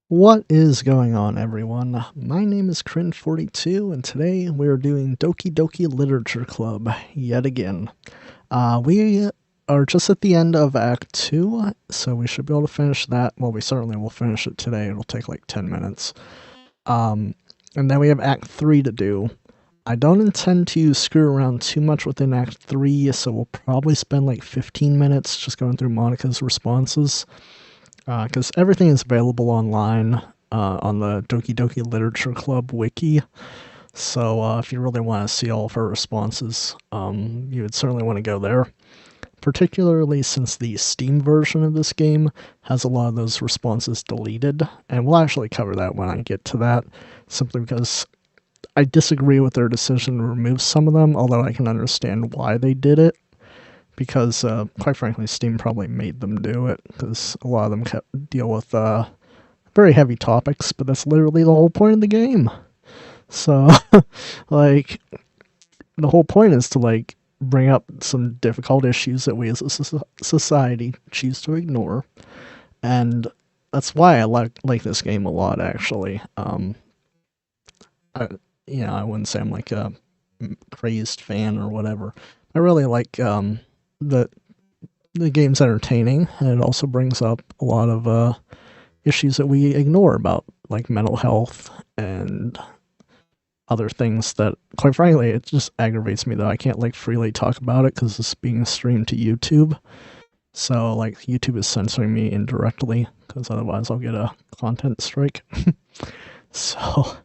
What is going on, everyone? My name is Crin42, and today we're doing Doki Doki Literature Club yet again. We are just at the end of Act 2, so we should be able to finish that. Well, we certainly will finish it today. It'll take like 10 minutes. And then we have Act 3 to do. I don't intend to screw around too much within Act 3, so we'll probably spend like 15 minutes just going through Monica's responses. Because everything is available online on the Doki Doki Literature Club wiki. So if you really want to see all of her responses, you would certainly want to go there. Particularly since the Steam version of this game has a lot of those responses deleted. And we'll actually cover that when I get to that, simply because I disagree with their decision to remove some of them, although I can understand why they did it. Because, quite frankly, Steam probably made them do it, because a lot of them deal with very heavy topics, but that's literally the whole point of the game. So, like, the whole point is to, like, bring up some difficult issues that we as a society choose to ignore, and that's why I like this game a lot, actually. I wouldn't say I'm, like, a crazed fan or whatever. I really like, the game's entertaining, and it also brings up a lot of issues that we ignore about, like mental health and other things that, quite frankly, it just aggravates me that I can't like freely talk about it because it's being streamed to YouTube. So like YouTube is censoring me indirectly because otherwise I'll get a content strike. So,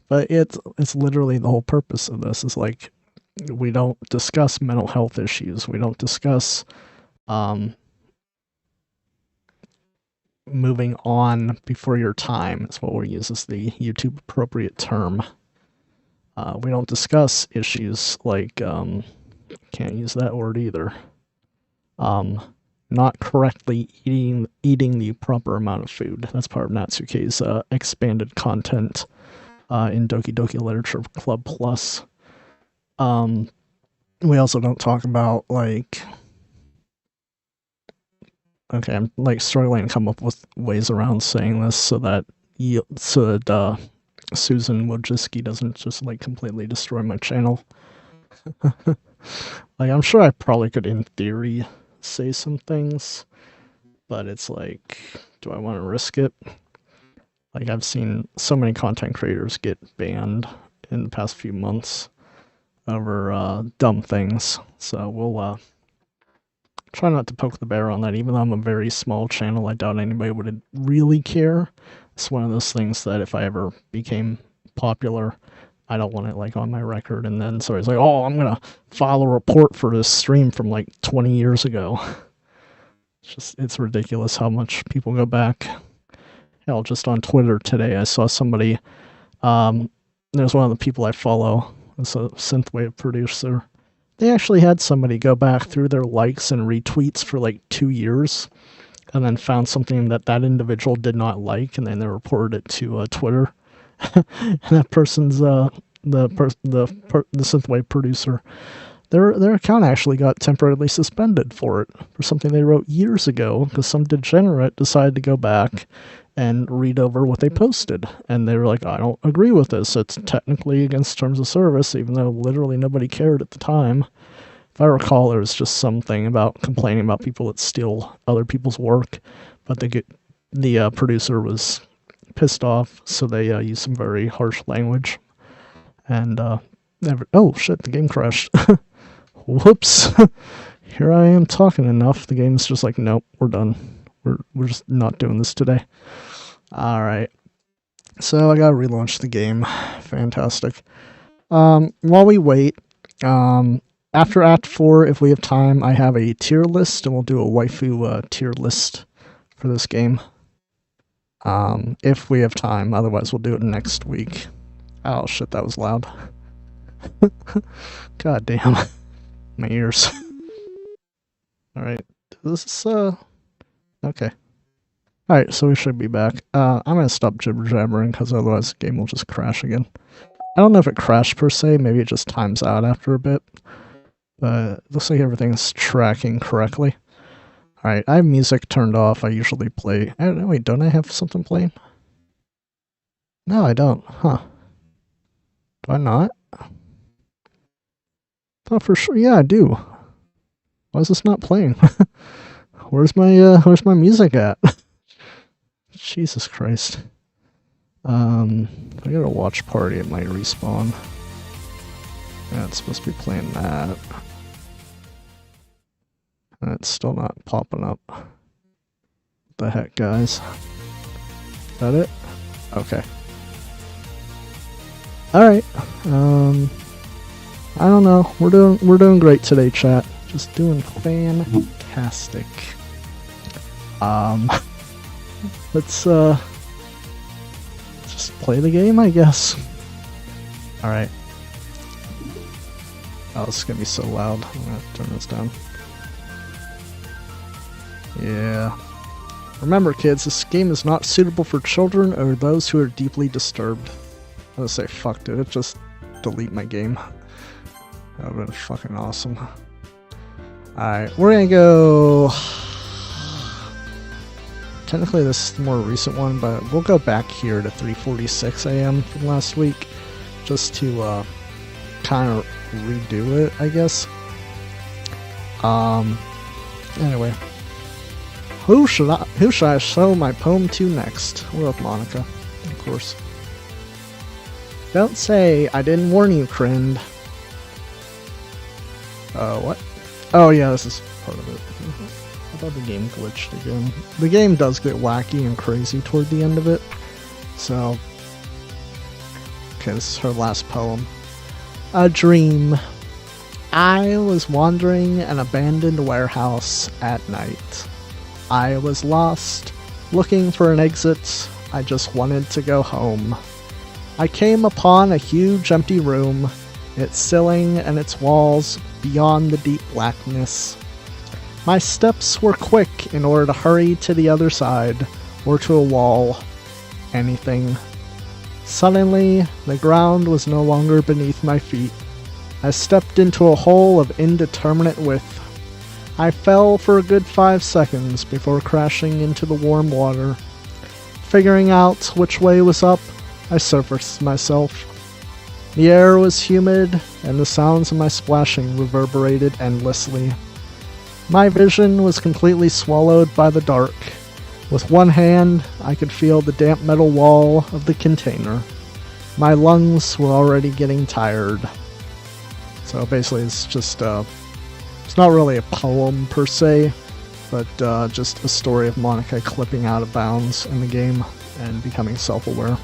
but it's literally the whole purpose of this is like we don't discuss mental health issues. We don't discuss moving on before your time is what we use as the YouTube appropriate term. We don't discuss issues like can't use that word either. Not correctly eating the proper amount of food. That's part of Natsuke's expanded content in Doki Doki Literature Club Plus. We also don't talk about, like... Okay, I'm, like, struggling to come up with ways around saying this so that Susan Wojcicki doesn't just, like, completely destroy my channel. Like, I'm sure I probably could, in theory, say some things, but it's like, do I want to risk it? Like, I've seen so many content creators get banned in the past few months over dumb things, so we'll try not to poke the bear on that. Even though I'm a very small channel, I doubt anybody would really care. It's one of those things that if I ever became popular, I don't want it like on my record, and then somebody's like, oh, I'm gonna file a report for this stream from like 20 years ago. It's ridiculous how much people go back. Hell, just on Twitter today, I saw somebody, there's one of the people I follow, it's a synthwave producer. They actually had somebody go back through their likes and retweets for like 2 years, and then found something that individual did not like, and then they reported it to Twitter. And that person's the synthwave producer. Their account actually got temporarily suspended for something they wrote years ago because some degenerate decided to go back and read over what they posted, and they were like, I don't agree with this, it's technically against terms of service, even though literally nobody cared at the time. If I recall, there was just something about complaining about people that steal other people's work, but the producer was pissed off, so they used some very harsh language, and oh shit, the game crashed. Whoops. Here I am talking enough, the game's just like, nope, we're done. We're just not doing this today. Alright. So I gotta relaunch the game. Fantastic. While we wait, after Act 4, if we have time, I have a tier list, and we'll do a waifu tier list for this game. If we have time, otherwise we'll do it next week. Oh shit, that was loud. God damn. My ears. Alright. This is, okay. Alright, so we should be back. I'm gonna stop jibber-jabbering, because otherwise the game will just crash again. I don't know if it crashed per se, maybe it just times out after a bit. But it looks like everything's tracking correctly. Alright, I have music turned off. I usually play... wait, don't I have something playing? No, I don't. Huh. Do I not? Thought for sure. Yeah, I do. Why is this not playing? Where's my music at? Jesus Christ. I got a watch party, it might respawn. Yeah, it's supposed to be playing that. And it's still not popping up. What the heck, guys? Is that it? Okay. Alright. I don't know. We're doing great today, chat. Just doing fantastic. Let's just play the game, I guess. Alright. Oh, this is gonna be so loud. I'm gonna turn this down. Yeah. Remember, kids, this game is not suitable for children or those who are deeply disturbed. I'm gonna say, fuck, dude. Just delete my game. That would've been fucking awesome. Alright, we're gonna go... Technically this is the more recent one, but we'll go back here to 3:46 AM from last week. Just to, kind of redo it, I guess. Anyway. Who should I show my poem to next? We're with Monica, of course. Don't say I didn't warn you, Crind. What? Oh yeah, this is part of it. I thought the game glitched again. The game does get wacky and crazy toward the end of it. So... Okay, this is her last poem. A dream. I was wandering an abandoned warehouse at night. I was lost, looking for an exit. I just wanted to go home. I came upon a huge empty room, its ceiling and its walls beyond the deep blackness. My steps were quick in order to hurry to the other side, or to a wall. Anything. Suddenly, the ground was no longer beneath my feet. I stepped into a hole of indeterminate width. I fell for a good 5 seconds before crashing into the warm water. Figuring out which way was up, I surfaced myself. The air was humid, and the sounds of my splashing reverberated endlessly. My vision was completely swallowed by the dark. With one hand, I could feel the damp metal wall of the container. My lungs were already getting tired. So basically it's just, it's not really a poem per se, but just a story of Monica clipping out of bounds in the game and becoming self-aware.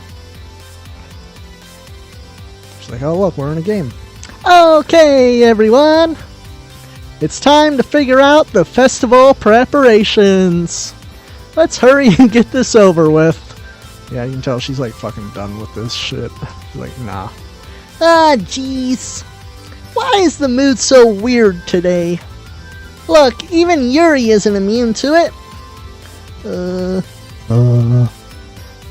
She's like, oh look, we're in a game. Okay, everyone! It's time to figure out the festival preparations! Let's hurry and get this over with. Yeah, you can tell she's like fucking done with this shit. She's like, nah. Ah, jeez. Why is the mood so weird today? Look, even Yuri isn't immune to it.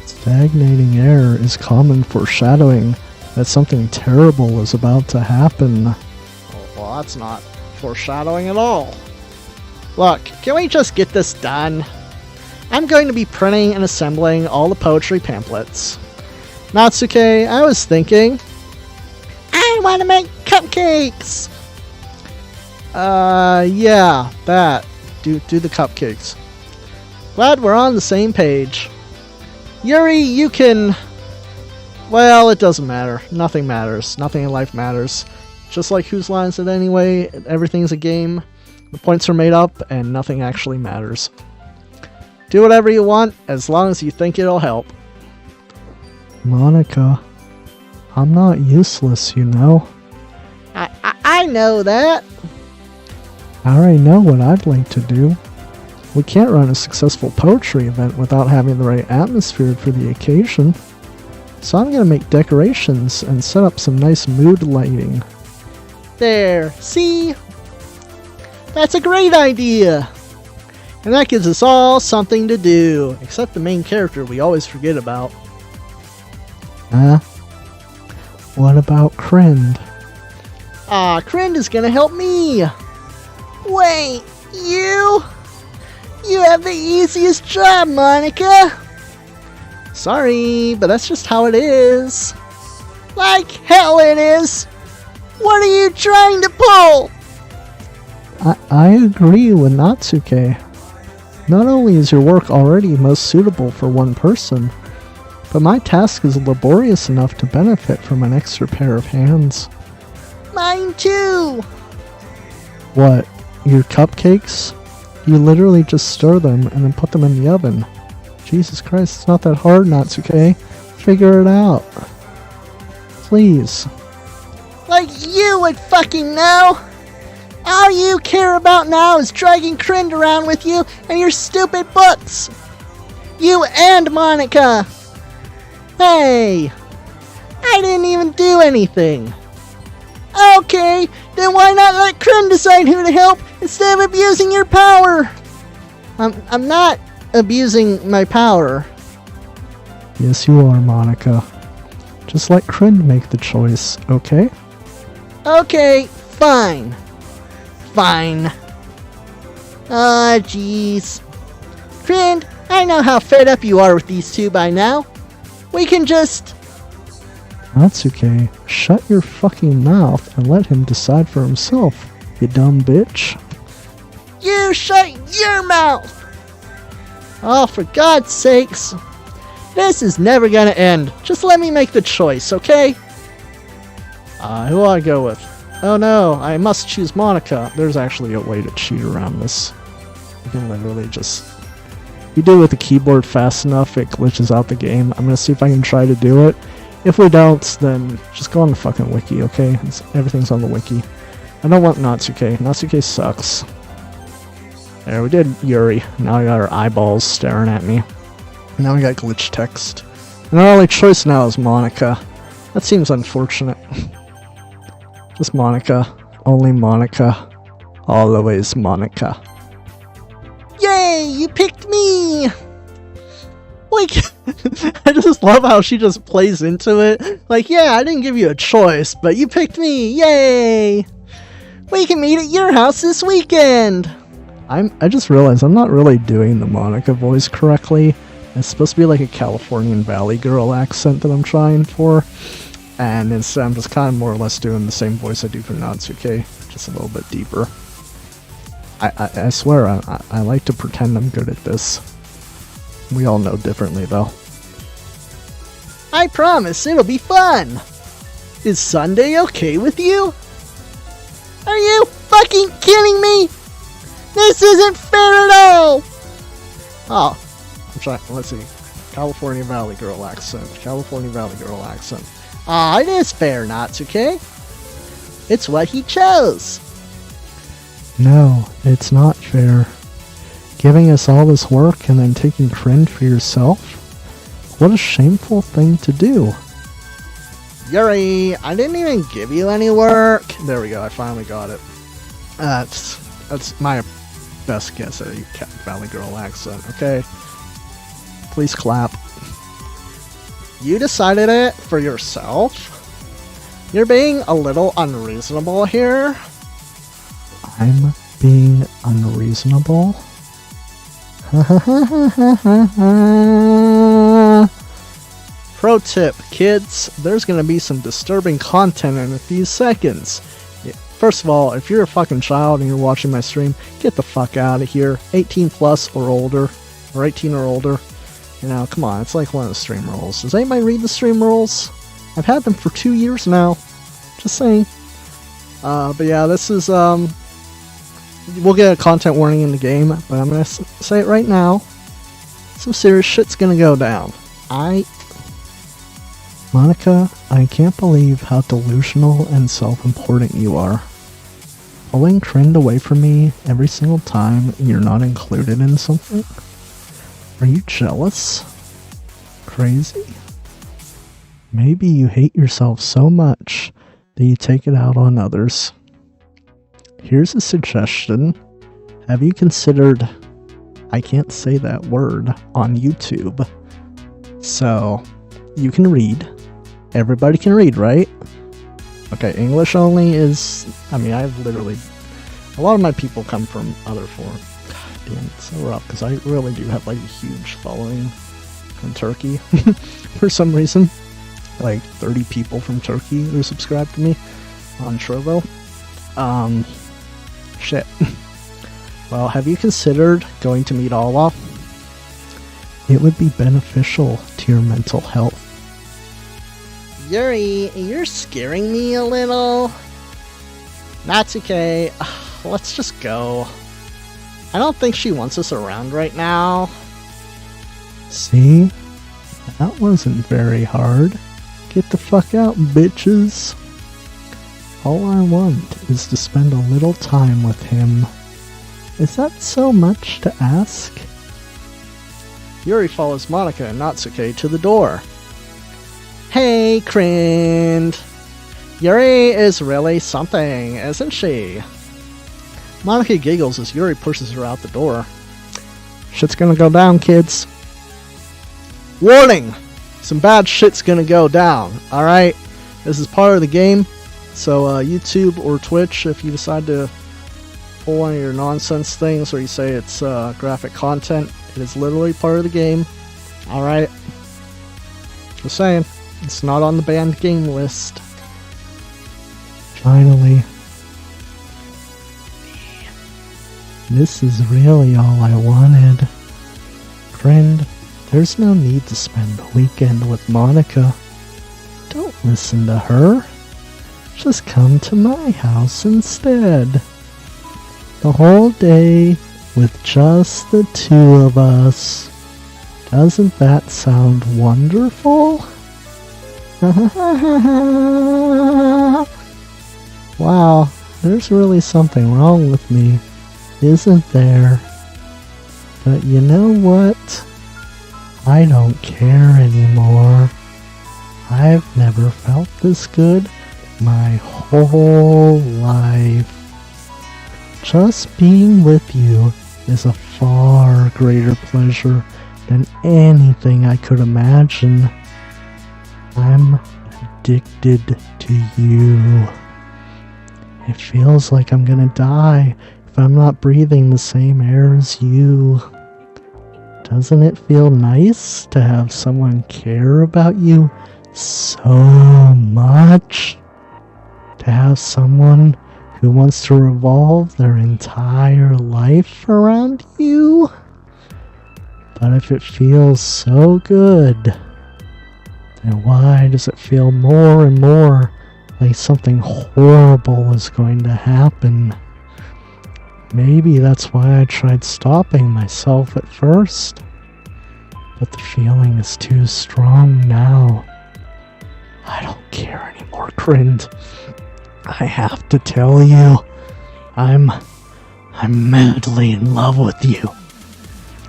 Stagnating air is common foreshadowing that something terrible is about to happen. Oh, well, that's not foreshadowing at all. Look, can we just get this done? I'm going to be printing and assembling all the poetry pamphlets. Natsuke, I was thinking... I want to make cupcakes! Yeah, that. Do the cupcakes. Glad we're on the same page. Yuri, you can... Well, it doesn't matter. Nothing matters. Nothing in life matters. Just like Whose Line Is It Anyway, everything's a game. The points are made up, and nothing actually matters. Do whatever you want, as long as you think it'll help. Monica, I'm not useless, you know. I know that. I already know what I'd like to do. We can't run a successful poetry event without having the right atmosphere for the occasion. So I'm gonna make decorations and set up some nice mood lighting. There, see? That's a great idea! And that gives us all something to do, except the main character we always forget about. What about Crind? Crind is gonna help me! Wait, you? You have the easiest job, Monica! Sorry, but that's just how it is. Like hell it is! What are you trying to pull? I agree with Natsuke. Not only is your work already most suitable for one person, but my task is laborious enough to benefit from an extra pair of hands. Mine too! What? Your cupcakes? You literally just stir them and then put them in the oven. Jesus Christ, it's not that hard, Natsuke. Figure it out. Please. Like you would fucking know! All you care about now is dragging Krind around with you and your stupid books! You and Monica! Hey! I didn't even do anything! Okay, then why not let Krind decide who to help instead of abusing your power? I'm not abusing my power. Yes, you are, Monica. Just let Krind make the choice, okay? Okay, fine. Fine. Ah, jeez. Krind, I know how fed up you are with these two by now. We can just... Natsuke, shut your fucking mouth and let him decide for himself, you dumb bitch. You shut your mouth! Oh, for God's sakes. This is never gonna end. Just let me make the choice, okay? Who will I go with? Oh no, I must choose Monica. There's actually a way to cheat around this. You can literally just... If you do it with the keyboard fast enough, it glitches out the game. I'm gonna see if I can try to do it. If we don't, then just go on the fucking wiki, okay? Everything's on the wiki. I don't want Natsuke. Natsuke sucks. There, we did Yuri. Now I got her eyeballs staring at me. Now we got glitch text. And our only choice now is Monica. That seems unfortunate. Just Monica. Only Monica. Always Monica. Yay! You picked me! Like, I just love how she just plays into it. Like, yeah, I didn't give you a choice, but you picked me. Yay! We can meet at your house this weekend! I just realized I'm not really doing the Monica voice correctly. It's supposed to be like a Californian Valley Girl accent that I'm trying for. And instead I'm just kind of more or less doing the same voice I do for Natsuke, just a little bit deeper. I swear, I like to pretend I'm good at this. We all know differently, though. I promise it'll be fun! Is Sunday okay with you? Are you fucking kidding me? This isn't fair at all! Oh, I'm trying, let's see. California Valley Girl accent. California Valley Girl accent. Ah, it is fair, Natsuke. It's what he chose. No, it's not fair. Giving us all this work and then taking Krind for yourself? What a shameful thing to do. Yuri, I didn't even give you any work. There we go, I finally got it. That's my best guess at a Valley Girl accent, okay? Please clap. You decided it for yourself? You're being a little unreasonable here. I'm being unreasonable? Pro tip, kids, there's gonna be some disturbing content in a few seconds. First of all, if you're a fucking child and you're watching my stream, get the fuck out of here. 18 plus or older, or 18 or older. You know, come on, it's like one of the stream rules. Does anybody read the stream rules? I've had them for 2 years now. Just saying. But yeah, this is, we'll get a content warning in the game, but I'm gonna say it right now. Some serious shit's gonna go down. Monica, I can't believe how delusional and self-important you are. Pulling Krind away from me every single time you're not included in something? Are you jealous? Crazy? Maybe you hate yourself so much that you take it out on others. Here's a suggestion. Have you considered... I can't say that word on YouTube. So, you can read. Everybody can read, right? Okay, English only is... I mean, I've literally... A lot of my people come from other forms. God damn, it's so rough, because I really do have, like, a huge following in Turkey for some reason. Like 30 people from Turkey are subscribed to me on Trovo. Shit. Well, have you considered going to meet Allah? It would be beneficial to your mental health. Yuri, you're scaring me a little. Natsuke, let's just go. I don't think she wants us around right now. See? That wasn't very hard. Get the fuck out, bitches. All I want is to spend a little time with him. Is that so much to ask? Yuri follows Monika and Natsuke to the door. Hey, Krind. Yuri is really something, isn't she? Monika giggles as Yuri pushes her out the door. Shit's gonna go down, kids. Warning! Some bad shit's gonna go down, alright? This is part of the game, so YouTube or Twitch, if you decide to pull one of your nonsense things or you say it's graphic content, it is literally part of the game, alright? Just saying, it's not on the banned game list. Finally. This is really all I wanted. Friend, there's no need to spend the weekend with Monika. Don't listen to her. Just come to my house instead. The whole day with just the two of us. Doesn't that sound wonderful? Wow, there's really something wrong with me, isn't there? But you know what? I don't care anymore. I've never felt this good my whole life. Just being with you is a far greater pleasure than anything I could imagine. I'm addicted to you. It feels like I'm gonna die if I'm not breathing the same air as you. Doesn't it feel nice to have someone care about you so much? To have someone who wants to revolve their entire life around you? But if it feels so good, then why does it feel more and more like something horrible is going to happen? Maybe that's why I tried stopping myself at first. But the feeling is too strong now. I don't care anymore, Krind. I have to tell you, I'm madly in love with you.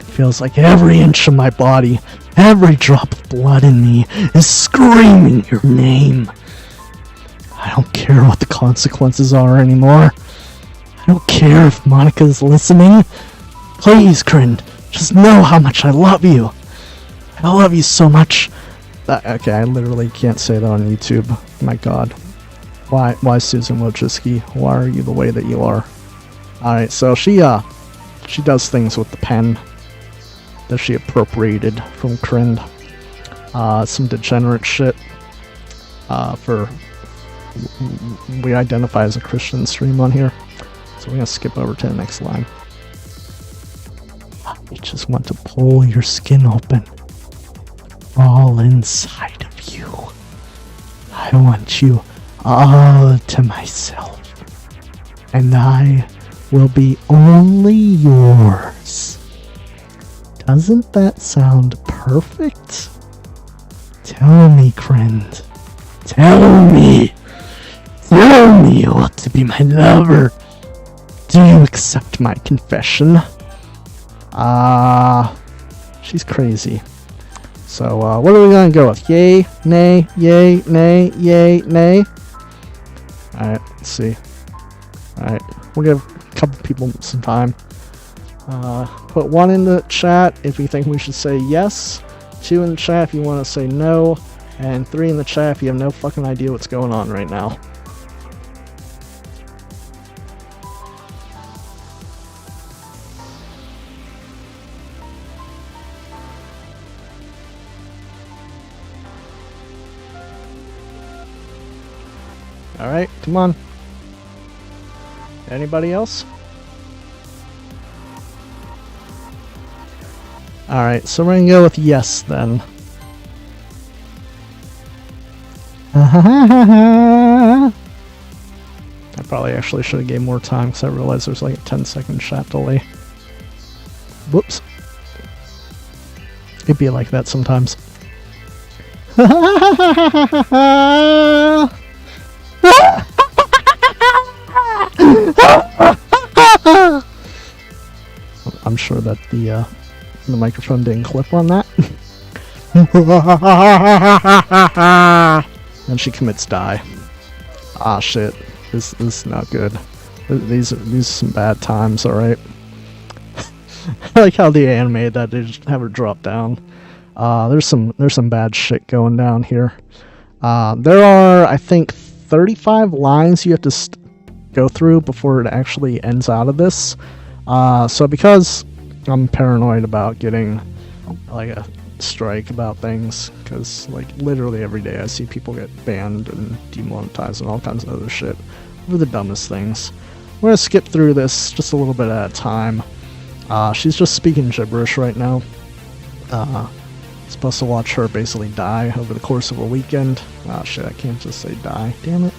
It feels like every inch of my body, every drop of blood in me is screaming your name. I don't care what the consequences are anymore. I don't care if Monika's listening. Please, Krind, just know how much I love you. I love you so much. Okay, I literally can't say that on YouTube. My god. Why Susan Wojcicki? Why are you the way that you are? Alright, so she does things with the pen that she appropriated from Krind. Some degenerate shit. We identify as a Christian stream on here. So we're gonna skip over to the next line. I just want to pull your skin open. All inside of you. I want you all to myself. And I will be only yours. Doesn't that sound perfect? Tell me, Krind. Tell me. Tell me you want to be my lover. Do you accept my confession? She's crazy. So, what are we gonna go with? Yay, nay, yay, nay, yay, nay? Alright, let's see. Alright, we'll give a couple people some time. Put 1 in the chat if you think we should say yes. 2 in the chat if you want to say no. And 3 in the chat if you have no fucking idea what's going on right now. Alright, come on. Anybody else? Alright, so we're gonna go with yes then. I probably actually should have gave more time because I realized there's like a 10-second chat delay. Whoops. It'd be like that sometimes. I'm sure that the microphone didn't clip on that. And she commits die. Ah shit. This is not good. These are some bad times, alright? I like how they animated that, they just have her drop down. There's some bad shit going down here. There are, I think, 35 lines you have to go through before it actually ends out of this. So because I'm paranoid about getting like a strike about things, because like literally every day I see people get banned and demonetized and all kinds of other shit over the dumbest things. We're gonna skip through this just a little bit at a time. She's just speaking gibberish right now. Supposed to watch her basically die over the course of a weekend. Ah shit, I can't just say die, damn it.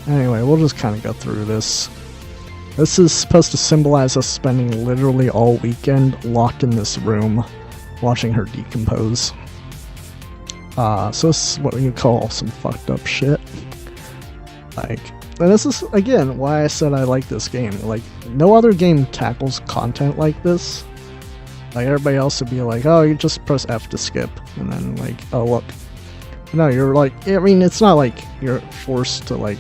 Anyway, we'll just kind of go through this. This is supposed to symbolize us spending literally all weekend locked in this room watching her decompose. So this is what you call some fucked up shit. Like, and this is, again, why I said I like this game. Like, no other game tackles content like this. Like, everybody else would be like, oh, you just press F to skip. And then, like, oh, look. No, you're like, I mean, it's not like you're forced to, like,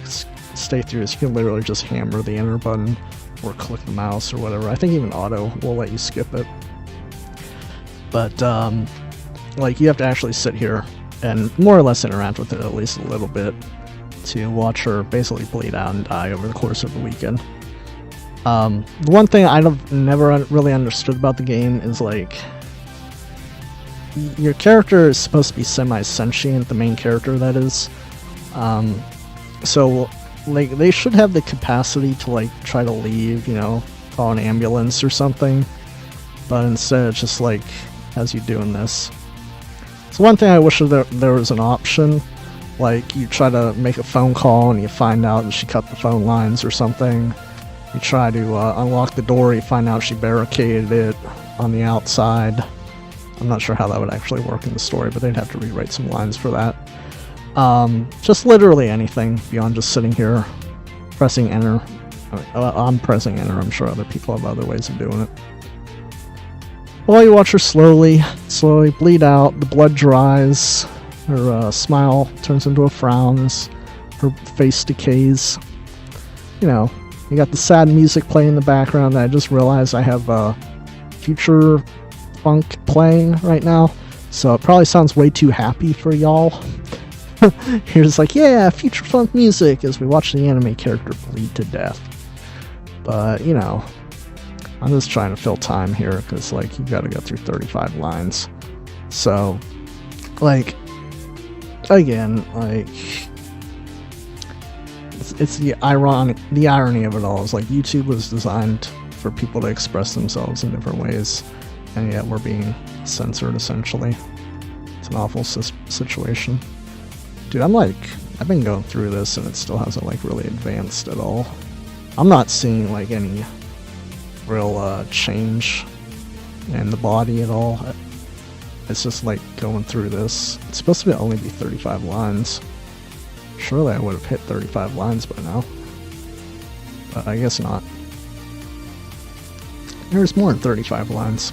stay through this. You can literally just hammer the enter button or click the mouse or whatever. I think even auto will let you skip it. But, like, you have to actually sit here and more or less interact with it at least a little bit to watch her basically bleed out and die over the course of the weekend. The one thing I've never really understood about the game is, like, your character is supposed to be semi-sentient, the main character that is. So, like, they should have the capacity to, like, try to leave, you know, call an ambulance or something. But instead it's just, like, as you doing this. So one thing I wish there was an option, like, you try to make a phone call and you find out that she cut the phone lines or something. You try to unlock the door, you find out she barricaded it on the outside. I'm not sure how that would actually work in the story, but they'd have to rewrite some lines for that. Just literally anything beyond just sitting here pressing enter. I'm pressing enter, I'm sure other people have other ways of doing it. Well, you watch her slowly bleed out, the blood dries, her smile turns into a frown as her face decays. You know, you got the sad music playing in the background that I just realized I have future funk playing right now, so it probably sounds way too happy for y'all. You're just like, yeah, future funk music as we watch the anime character bleed to death. But, you know, I'm just trying to fill time here because, like, you gotta go through 35 lines. So, like, again, like, it's the irony of it all is, like, YouTube was designed for people to express themselves in different ways, and yet we're being censored, essentially. It's an awful situation. Dude, I've been going through this and it still hasn't, like, really advanced at all. I'm not seeing, like, any real change in the body at all. It's just like going through this. It's supposed to only be 35 lines. Surely I would have hit 35 lines by now, but I guess not. There's more than 35 lines.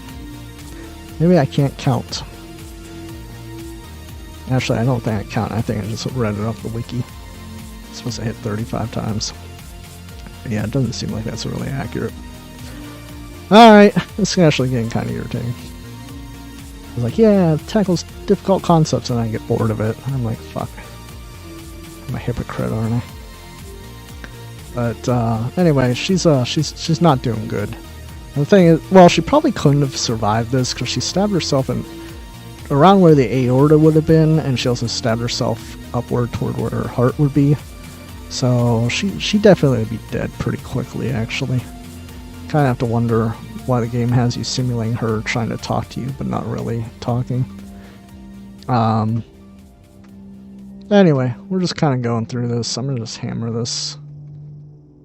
Maybe I can't count. Actually, I don't think I count. I think I just read it off the wiki. It's supposed to hit 35 times. But yeah, it doesn't seem like that's really accurate. Alright, this is actually getting kind of irritating. I was like, yeah, it tackles difficult concepts, and I get bored of it. I'm like, fuck. I'm a hypocrite, aren't I? But, anyway, she's not doing good. And the thing is, well, she probably couldn't have survived this, because she stabbed herself in, around where the aorta would have been, and she also stabbed herself upward toward where her heart would be. So she definitely would be dead pretty quickly, actually. Kind of have to wonder why the game has you simulating her trying to talk to you, but not really talking. Anyway, we're just kind of going through this. I'm gonna just hammer this.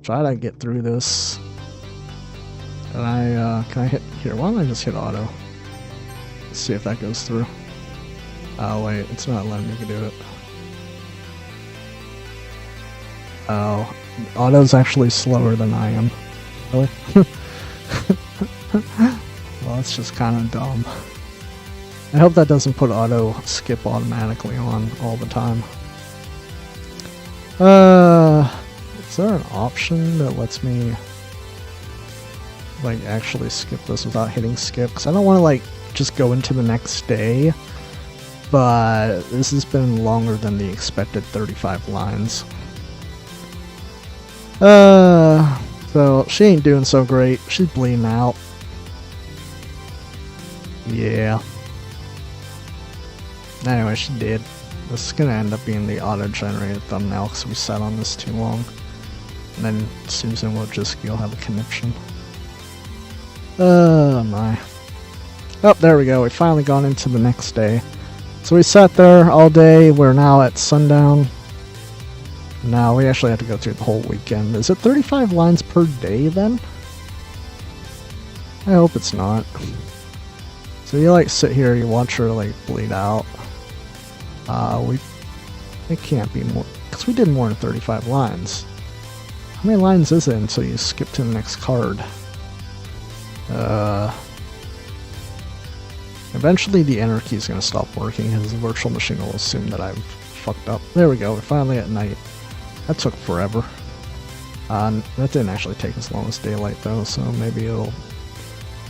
Try to get through this. And can I hit here? Why don't I just hit auto? Let's see if that goes through. Oh wait, it's not letting me do it. Oh, auto's actually slower than I am. Really? Well, that's just kind of dumb. I hope that doesn't put auto skip automatically on all the time. Is there an option that lets me like actually skip this without hitting skip? Because I don't want to like just go into the next day, but this has been longer than the expected 35 lines. So she ain't doing so great. She's bleeding out. Yeah. Anyway, she did. This is gonna end up being the auto-generated thumbnail because we sat on this too long. And then Susan will just go have a conniption. Oh my. Oh, there we go. We finally gone into the next day. So we sat there all day. We're now at sundown. Now we actually have to go through the whole weekend. Is it 35 lines per day then? I hope it's not. So you like sit here, you watch her like bleed out. It can't be more, because we did more than 35 lines. How many lines is it until you skip to the next card? Eventually the enter key is going to stop working because the virtual machine will assume that I've fucked up. There we go, we're finally at night. That took forever. That didn't actually take as long as daylight though, so maybe it'll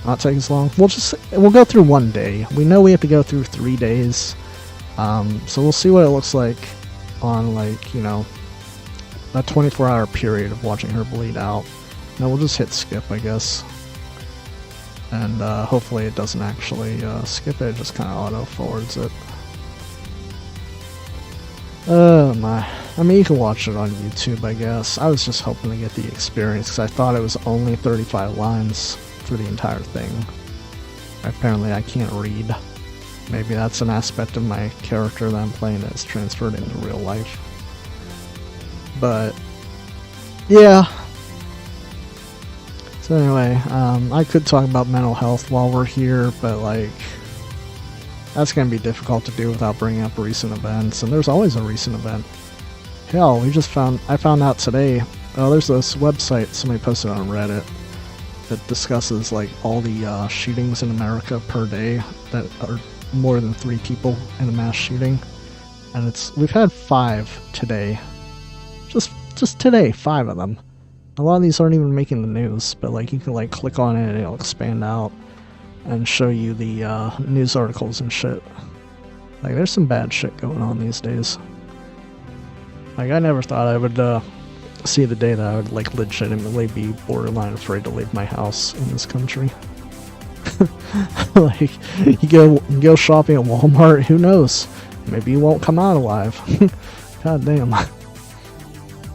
not take as long. We'll go through one day. We know we have to go through 3 days. So we'll see what it looks like on, like, you know, a 24-hour period of watching her bleed out. Now we'll just hit skip, I guess. And hopefully it doesn't actually skip it, just kind of auto-forwards it. Oh my. I mean, you can watch it on YouTube, I guess. I was just hoping to get the experience, because I thought it was only 35 lines for the entire thing. Apparently I can't read. Maybe that's an aspect of my character that I'm playing that's transferred into real life. But, yeah. So anyway, I could talk about mental health while we're here, but like, that's going to be difficult to do without bringing up recent events, and there's always a recent event. Hell, I found out today, there's this website somebody posted on Reddit that discusses like all the shootings in America per day that are more than 3 people in a mass shooting, and we've had 5 today. Just today, 5 of them. A lot of these aren't even making the news, but like you can like click on it and it'll expand out and show you the news articles and shit. Like there's some bad shit going on these days. Like I never thought I would see the day that I would like legitimately be borderline afraid to leave my house in this country. Like you go shopping at Walmart, who knows? Maybe you won't come out alive. God damn.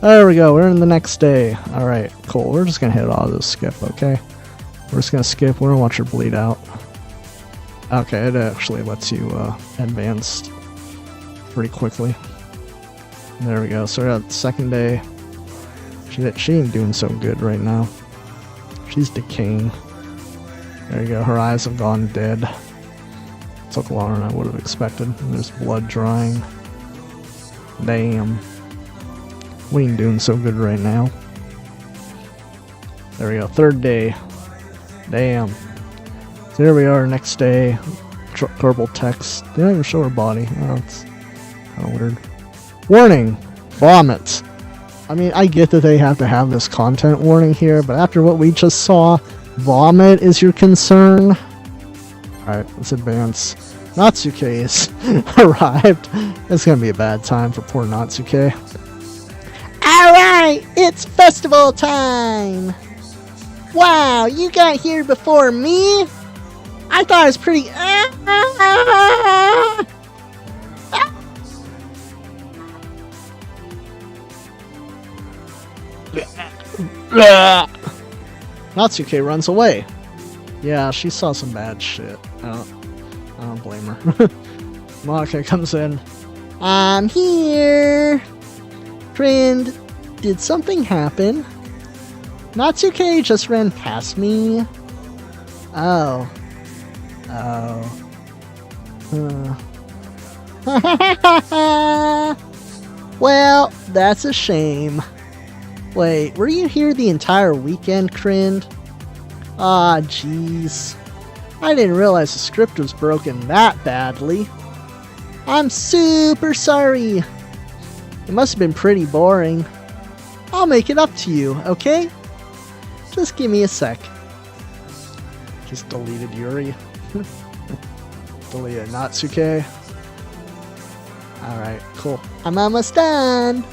There we go, we're in the next day. Alright, cool. We're just gonna hit auto skip, okay? We're just gonna skip, we're gonna watch her bleed out. Okay, it actually lets you advance pretty quickly. There we go, so we're at the second day. She ain't doing so good right now. She's decaying. There you go, her eyes have gone dead. Took longer than I would have expected. And there's blood drying. Damn. We ain't doing so good right now. There we go, 3rd day. Damn. So here we are, next day. Garbled text. They don't even show her body. Oh, it's kind of weird. Warning! Vomit. I mean, I get that they have to have this content warning here, but after what we just saw, vomit is your concern? Alright, let's advance. Natsuke's arrived. It's gonna be a bad time for poor Natsuke. Alright, it's festival time! Wow, you got here before me? I thought it was pretty... Natsuke runs away. Yeah, she saw some bad shit. I don't blame her. Monika comes in. I'm here! Friend, did something happen? Natsuke just ran past me. Oh. Well, that's a shame. Wait, were you here the entire weekend, Krind? Ah, jeez. I didn't realize the script was broken that badly. I'm super sorry. It must have been pretty boring. I'll make it up to you, okay? Just give me a sec. Just deleted Yuri. Deleted Natsuke. Alright, cool. I'm almost done.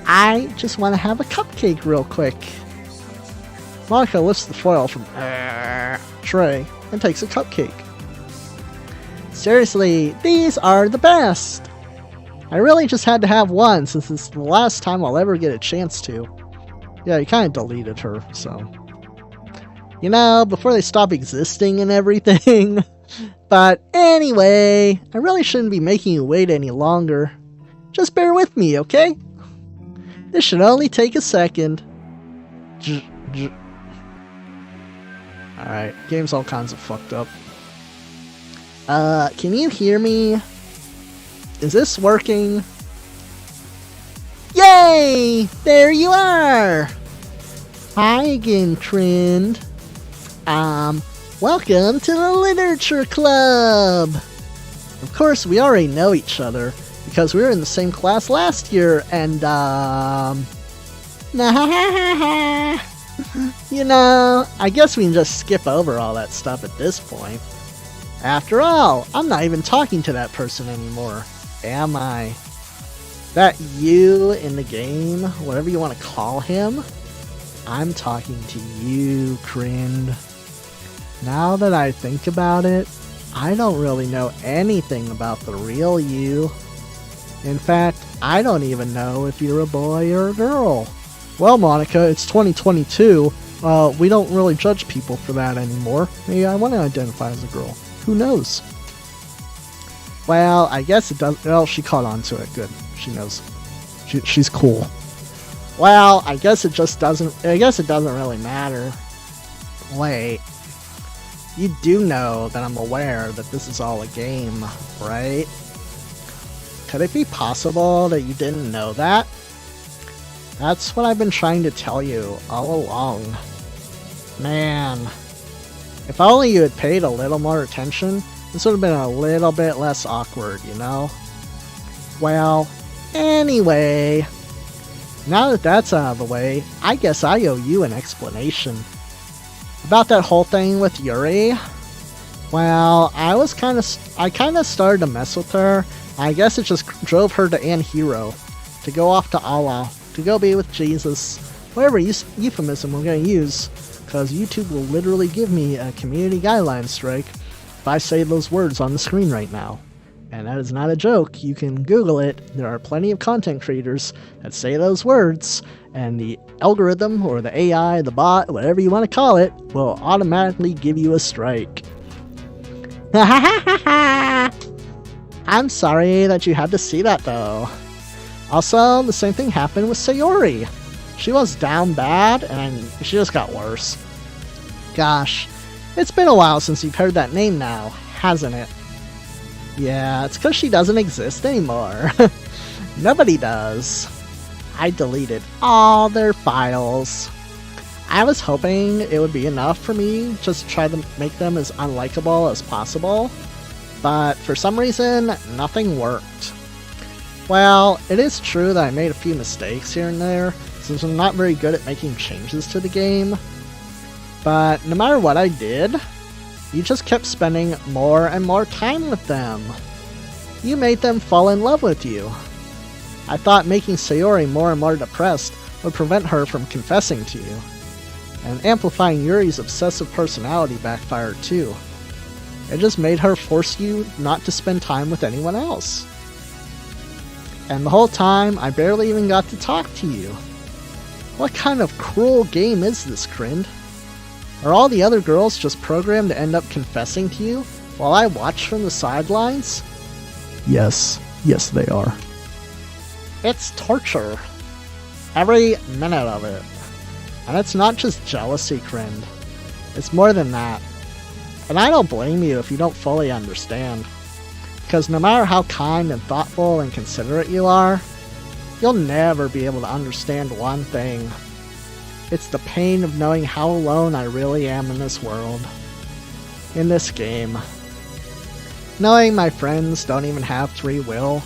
I just want to have a cupcake real quick. Monika lifts the foil from tray and takes a cupcake. Seriously, these are the best! I really just had to have one since it's the last time I'll ever get a chance to. Yeah, you kind of deleted her, so... You know, before they stop existing and everything. But anyway, I really shouldn't be making you wait any longer. Just bear with me, okay? This should only take a second. Alright, game's all kinds of fucked up. Can you hear me? Is this working? Yay! There you are! Hi again, Krind. Welcome to the Literature Club! Of course, we already know each other, because we were in the same class last year, and, you know, I guess we can just skip over all that stuff at this point. After all, I'm not even talking to that person anymore, am I? That you in the game, whatever you want to call him, I'm talking to you, Krind. Now that I think about it, I don't really know anything about the real you. In fact, I don't even know if you're a boy or a girl. Well, Monika, it's 2022. We don't really judge people for that anymore. Maybe I want to identify as a girl. Who knows? Well, I guess it does. Well, she caught on to it. Good. She knows. She's cool. Well, I guess it just doesn't. I guess it doesn't really matter. Wait. You do know that I'm aware that this is all a game, right? Could it be possible that you didn't know that? That's what I've been trying to tell you all along. Man. If only you had paid a little more attention, this would have been a little bit less awkward, you know? Well, anyway. Now that that's out of the way, I guess I owe you an explanation. About that whole thing with Yuri? Well, I kind of started to mess with her. I guess it just drove her to Anhiro, to go off to Allah, to go be with Jesus, whatever euphemism we're going to use, because YouTube will literally give me a community guideline strike if I say those words on the screen right now. And that is not a joke. You can Google it. There are plenty of content creators that say those words, and the algorithm, or the AI, the bot, whatever you want to call it, will automatically give you a strike. I'm sorry that you had to see that, though. Also, the same thing happened with Sayori. She was down bad, and she just got worse. Gosh, it's been a while since you've heard that name now, hasn't it? Yeah, it's because she doesn't exist anymore. Nobody does. I deleted all their files. I was hoping it would be enough for me just to try to make them as unlikable as possible, but for some reason, nothing worked. Well, it is true that I made a few mistakes here and there, since I'm not very good at making changes to the game, but no matter what I did, you just kept spending more and more time with them. You made them fall in love with you. I thought making Sayori more and more depressed would prevent her from confessing to you. And amplifying Yuri's obsessive personality backfired too. It just made her force you not to spend time with anyone else. And the whole time, I barely even got to talk to you. What kind of cruel game is this, Krind? Are all the other girls just programmed to end up confessing to you while I watch from the sidelines? Yes, they are. It's torture. Every minute of it. And it's not just jealousy, Krind. It's more than that. And I don't blame you if you don't fully understand. Because no matter how kind and thoughtful and considerate you are, you'll never be able to understand one thing. It's the pain of knowing how alone I really am in this world. In this game. Knowing my friends don't even have free will.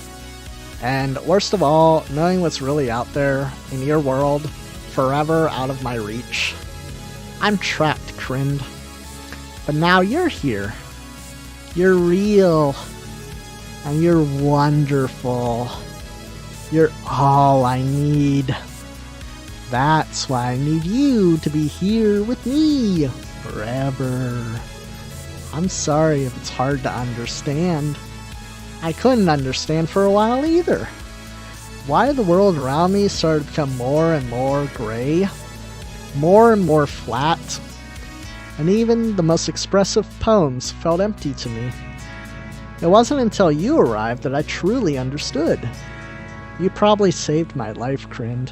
And worst of all, knowing what's really out there in your world, forever out of my reach. I'm trapped, Krind. But now you're here. You're real. And you're wonderful. You're all I need. That's why I need you to be here with me forever. I'm sorry if it's hard to understand. I couldn't understand for a while either. Why the world around me started to become more and more gray, more and more flat, and even the most expressive poems felt empty to me. It wasn't until you arrived that I truly understood. You probably saved my life, Krind.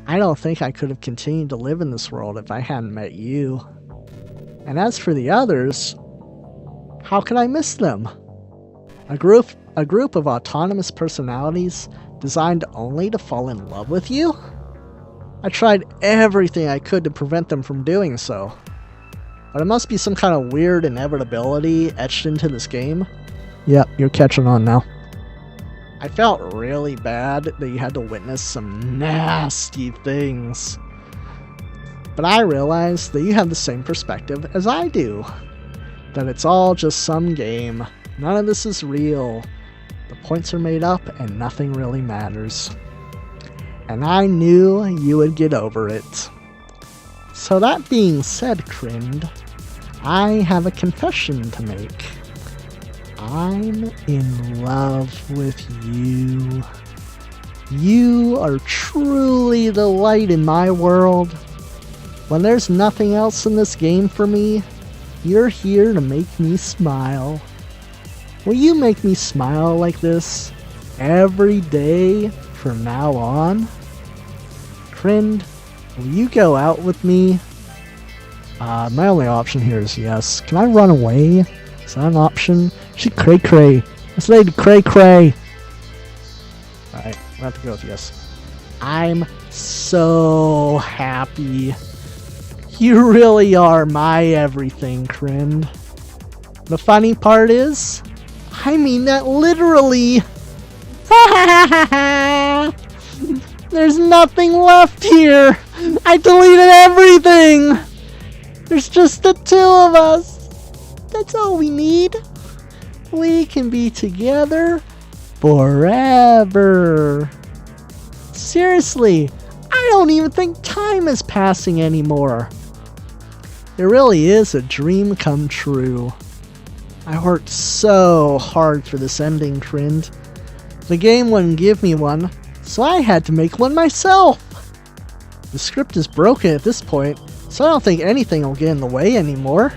I don't think I could have continued to live in this world if I hadn't met you. And as for the others, how could I miss them? A group of autonomous personalities designed only to fall in love with you? I tried everything I could to prevent them from doing so. But it must be some kind of weird inevitability etched into this game. Yep, you're catching on now. I felt really bad that you had to witness some nasty things. But I realized that you have the same perspective as I do. That it's all just some game. None of this is real. The points are made up and nothing really matters. And I knew you would get over it. So that being said, Krind, I have a confession to make. I'm in love with you. You are truly the light in my world. When there's nothing else in this game for me, you're here to make me smile. Will you make me smile like this every day from now on? Krind, will you go out with me? My only option here is yes. Can I run away? Is that an option? She cray cray. This lady cray cray. Alright, I'm gonna have to go with yes. I'm so happy. You really are my everything, Krind. The funny part is, I mean that literally. There's nothing left here. I deleted everything. There's just the two of us. That's all we need. We can be together forever. Seriously, I don't even think time is passing anymore. It really is a dream come true. I worked so hard for this ending, Krind. The game wouldn't give me one, so I had to make one myself. The script is broken at this point, so I don't think anything will get in the way anymore.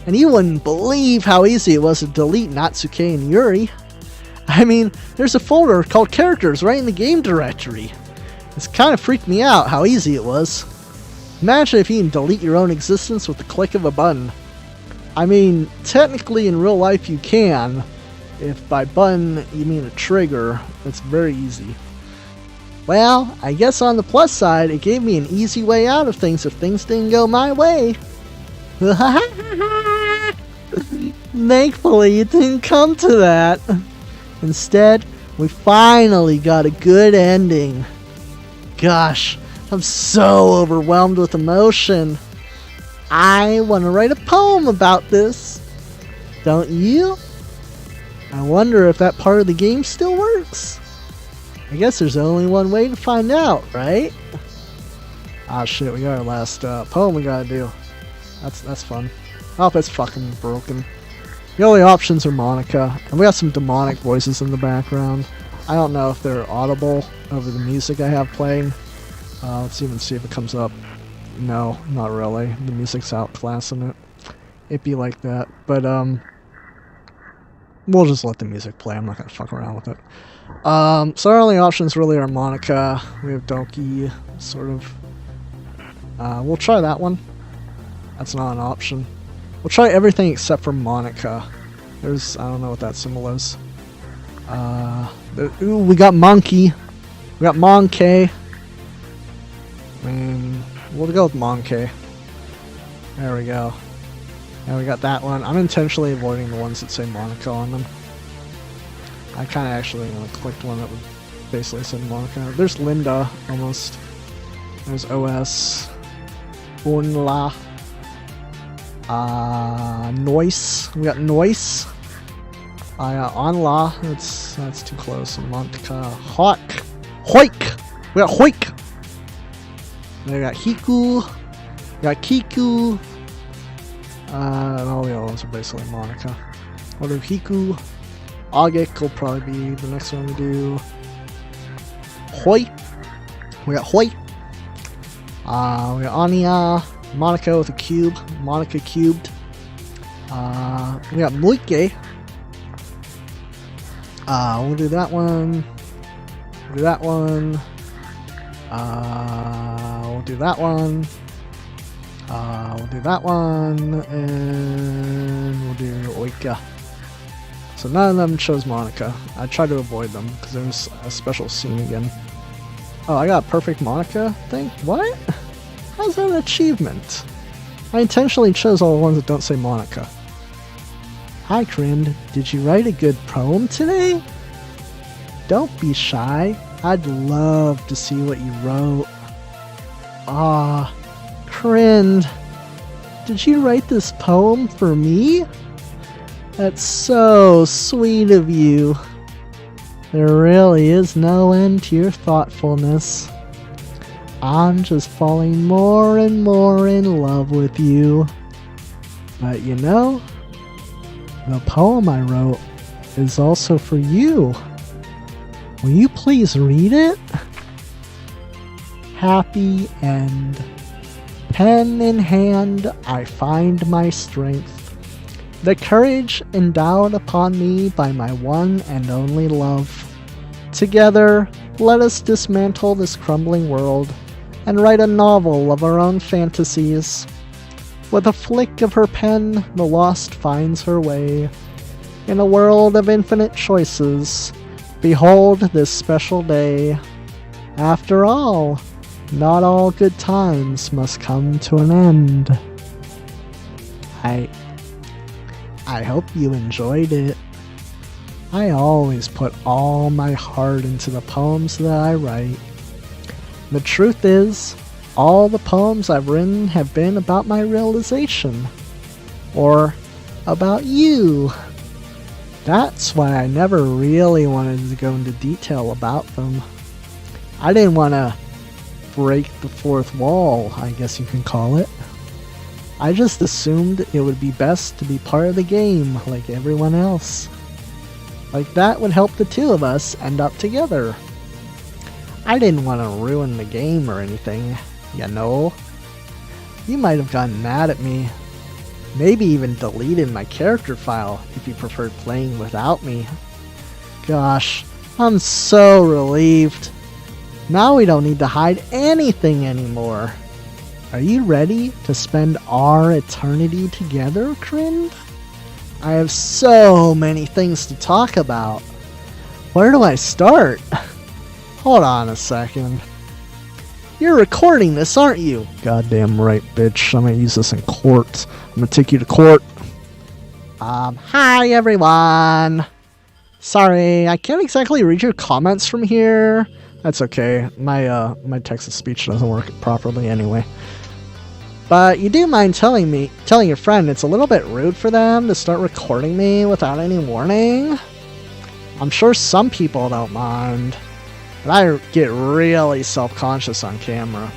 And you wouldn't believe how easy it was to delete Natsuke and Yuri. I mean, there's a folder called characters right in the game directory. It's kind of freaked me out how easy it was. Imagine if you can delete your own existence with the click of a button. I mean, technically in real life you can. If by button you mean a trigger, it's very easy. Well, I guess on the plus side, it gave me an easy way out of things if things didn't go my way. Thankfully, it didn't come to that. Instead, we finally got a good ending. Gosh, I'm so overwhelmed with emotion. I want to write a poem about this. Don't you? I wonder if that part of the game still works. I guess there's only one way to find out, right? Ah shit, we got our last poem we gotta do. That's fun. Oh, it's fucking broken. The only options are Monica, and we got some demonic voices in the background. I don't know if they're audible over the music I have playing. Let's even see if it comes up. No, not really. The music's outclassing it. It'd be like that, but we'll just let the music play. I'm not gonna fuck around with it. So our only options really are Monica. We have Doki, sort of. We'll try that one. That's not an option. We'll try everything except for Monica. There's, I don't know what that symbol is. Ooh, we got Monkey. We got Monkey. And we'll go with Monkey. There we go. And we got that one. I'm intentionally avoiding the ones that say Monica on them. I kind of actually clicked one that would basically say Monica. There's Linda, almost. There's OS. Unla. Noise. We got Noise. Onla. That's too close. Montka. Hawk. Hoik. We got Hoik. We got Hiku. We got Kiku. And all the other ones are basically Monica. We'll do Hiku. Agik will probably be the next one we do. Hoi. We got Hoi. We got Anya. Monica with a cube. Monica cubed. We got Muike. We'll do that one. We'll do that one. We'll do that one. We'll do that one. And we'll do Oika. So none of them chose Monica. I tried to avoid them because there's a special scene again. Oh, I got a perfect Monica thing? What? How's that an achievement? I intentionally chose all the ones that don't say Monica. Hi, Crin. Did you write a good poem today? Don't be shy. I'd love to see what you wrote. Ah, Crin. Did you write this poem for me? That's so sweet of you. There really is no end to your thoughtfulness. I'm just falling more and more in love with you. But you know, the poem I wrote is also for you. Will you please read it? Happy end. Pen in hand, I find my strength. The courage endowed upon me by my one and only love. Together, let us dismantle this crumbling world and write a novel of our own fantasies. With a flick of her pen, the lost finds her way. In a world of infinite choices, behold this special day. After all, not all good times must come to an end. I hope you enjoyed it. I always put all my heart into the poems that I write. The truth is, all the poems I've written have been about my realization. Or about you. That's why I never really wanted to go into detail about them. I didn't want to break the fourth wall, I guess you can call it. I just assumed it would be best to be part of the game like everyone else. Like that would help the two of us end up together. I didn't want to ruin the game or anything, you know. You might have gotten mad at me. Maybe even deleted my character file if you preferred playing without me. Gosh, I'm so relieved. Now we don't need to hide anything anymore. Are you ready to spend our eternity together, Crin? I have so many things to talk about. Where do I start? Hold on a second. You're recording this, aren't you? Goddamn right, bitch. I'm gonna use this in court. I'm gonna take you to court. Hi everyone. Sorry, I can't exactly read your comments from here. That's okay. My text-to-speech doesn't work properly anyway. But you do mind telling your friend it's a little bit rude for them to start recording me without any warning? I'm sure some people don't mind, but I get really self-conscious on camera.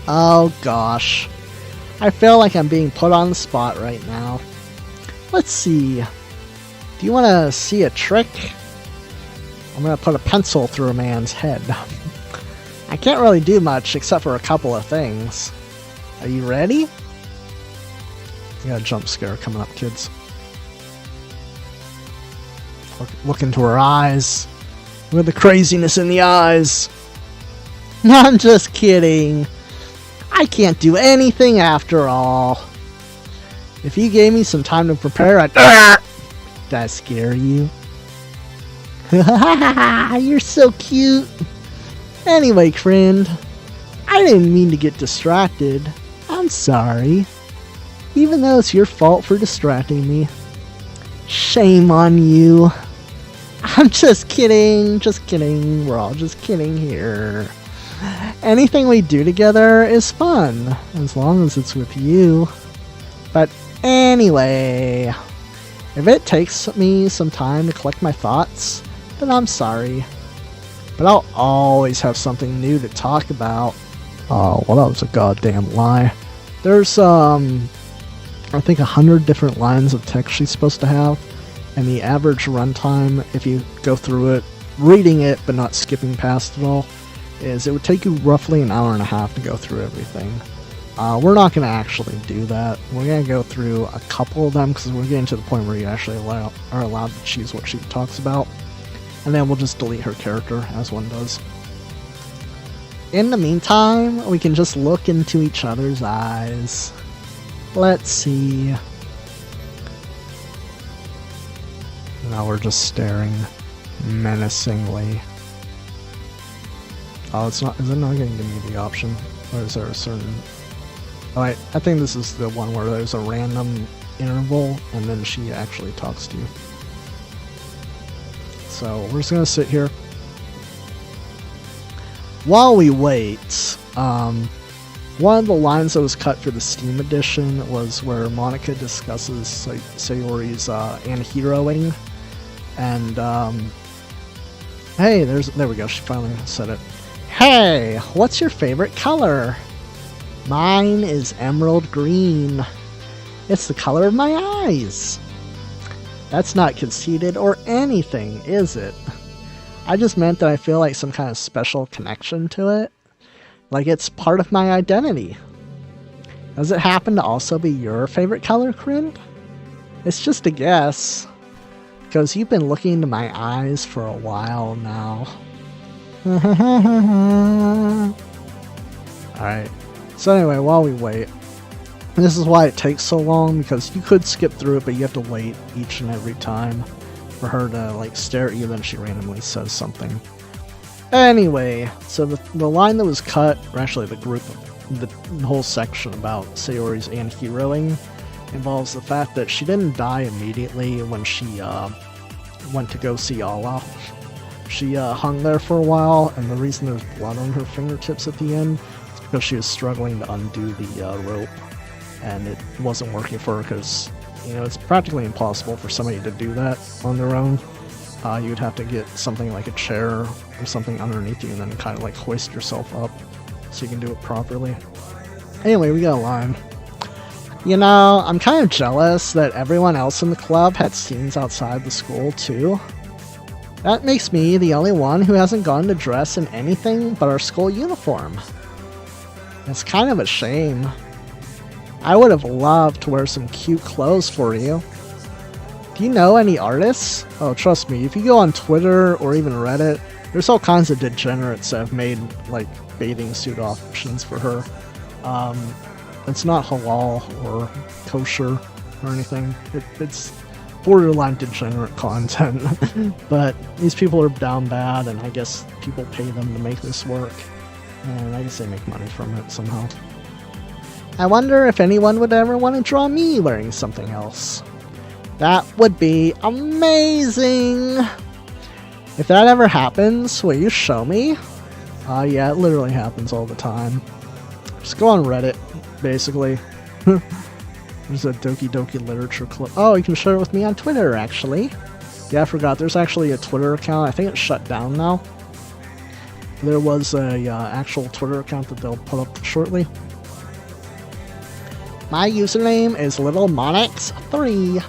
Oh gosh. I feel like I'm being put on the spot right now. Let's see. Do you want to see a trick? I'm going to put a pencil through a man's head. I can't really do much except for a couple of things. Are you ready? We got a jump scare coming up, kids. Look into her eyes. Look at the craziness in the eyes. I'm just kidding. I can't do anything after all. If you gave me some time to prepare, I'd... Did I scare you? You're so cute. Anyway, friend, I didn't mean to get distracted. I'm sorry. Even though it's your fault for distracting me. Shame on you. I'm just kidding. Just kidding. We're all just kidding here. Anything we do together is fun, as long as it's with you. But anyway, if it takes me some time to collect my thoughts, then I'm sorry. But I'll always have something new to talk about. Oh, well, that was a goddamn lie. There's, I think 100 different lines of text she's supposed to have. And the average runtime, if you go through it, reading it but not skipping past it all, is it would take you roughly an hour and a half to go through everything. We're not going to actually do that. We're going to go through a couple of them because we're getting to the point where you actually are allowed to choose what she talks about. And then we'll just delete her character, as one does. In the meantime, we can just look into each other's eyes. Let's see. Now we're just staring menacingly. Oh, it's not. Is it not going to give me the option? Or is there a certain... Oh, I think this is the one where there's a random interval and then she actually talks to you. So we're just going to sit here. While we wait, one of the lines that was cut for the Steam edition was where Monica discusses Sayori's anti-heroing. And, hey, there we go, she finally said it. Hey, what's your favorite color? Mine is emerald green. It's the color of my eyes. That's not conceited or anything, is it? I just meant that I feel like some kind of special connection to it. Like it's part of my identity. Does it happen to also be your favorite color, Kryn? It's just a guess. Because you've been looking into my eyes for a while now. Alright. So anyway, while we wait, this is why it takes so long, because you could skip through it, but you have to wait each and every time for her to like stare at you, then she randomly says something. Anyway, so the line that was cut, or actually the whole section about Sayori's anti-heroing, involves the fact that she didn't die immediately when she went to go see Allah. She hung there for a while, and the reason there's blood on her fingertips at the end is because she was struggling to undo the rope, and it wasn't working for her because, you know, it's practically impossible for somebody to do that on their own. You'd have to get something like a chair or something underneath you and then kind of like hoist yourself up so you can do it properly. Anyway, we got a line. You know, I'm kind of jealous that everyone else in the club had scenes outside the school too. That makes me the only one who hasn't gone to dress in anything but our school uniform. It's kind of a shame. I would have loved to wear some cute clothes for you. Do you know any artists? Oh, trust me, if you go on Twitter or even Reddit, there's all kinds of degenerates that have made, like, bathing suit options for her. It's not halal or kosher or anything. It's borderline degenerate content. But these people are down bad, and I guess people pay them to make this work. And I guess they make money from it somehow. I wonder if anyone would ever want to draw me wearing something else. That would be amazing! If that ever happens, will you show me? Yeah, it literally happens all the time. Just go on Reddit, basically. There's a Doki Doki literature club. Oh, you can share it with me on Twitter, actually. Yeah, I forgot. There's actually a Twitter account. I think it's shut down now. there was a actual Twitter account that they'll put up shortly. My username is LittleMonix3.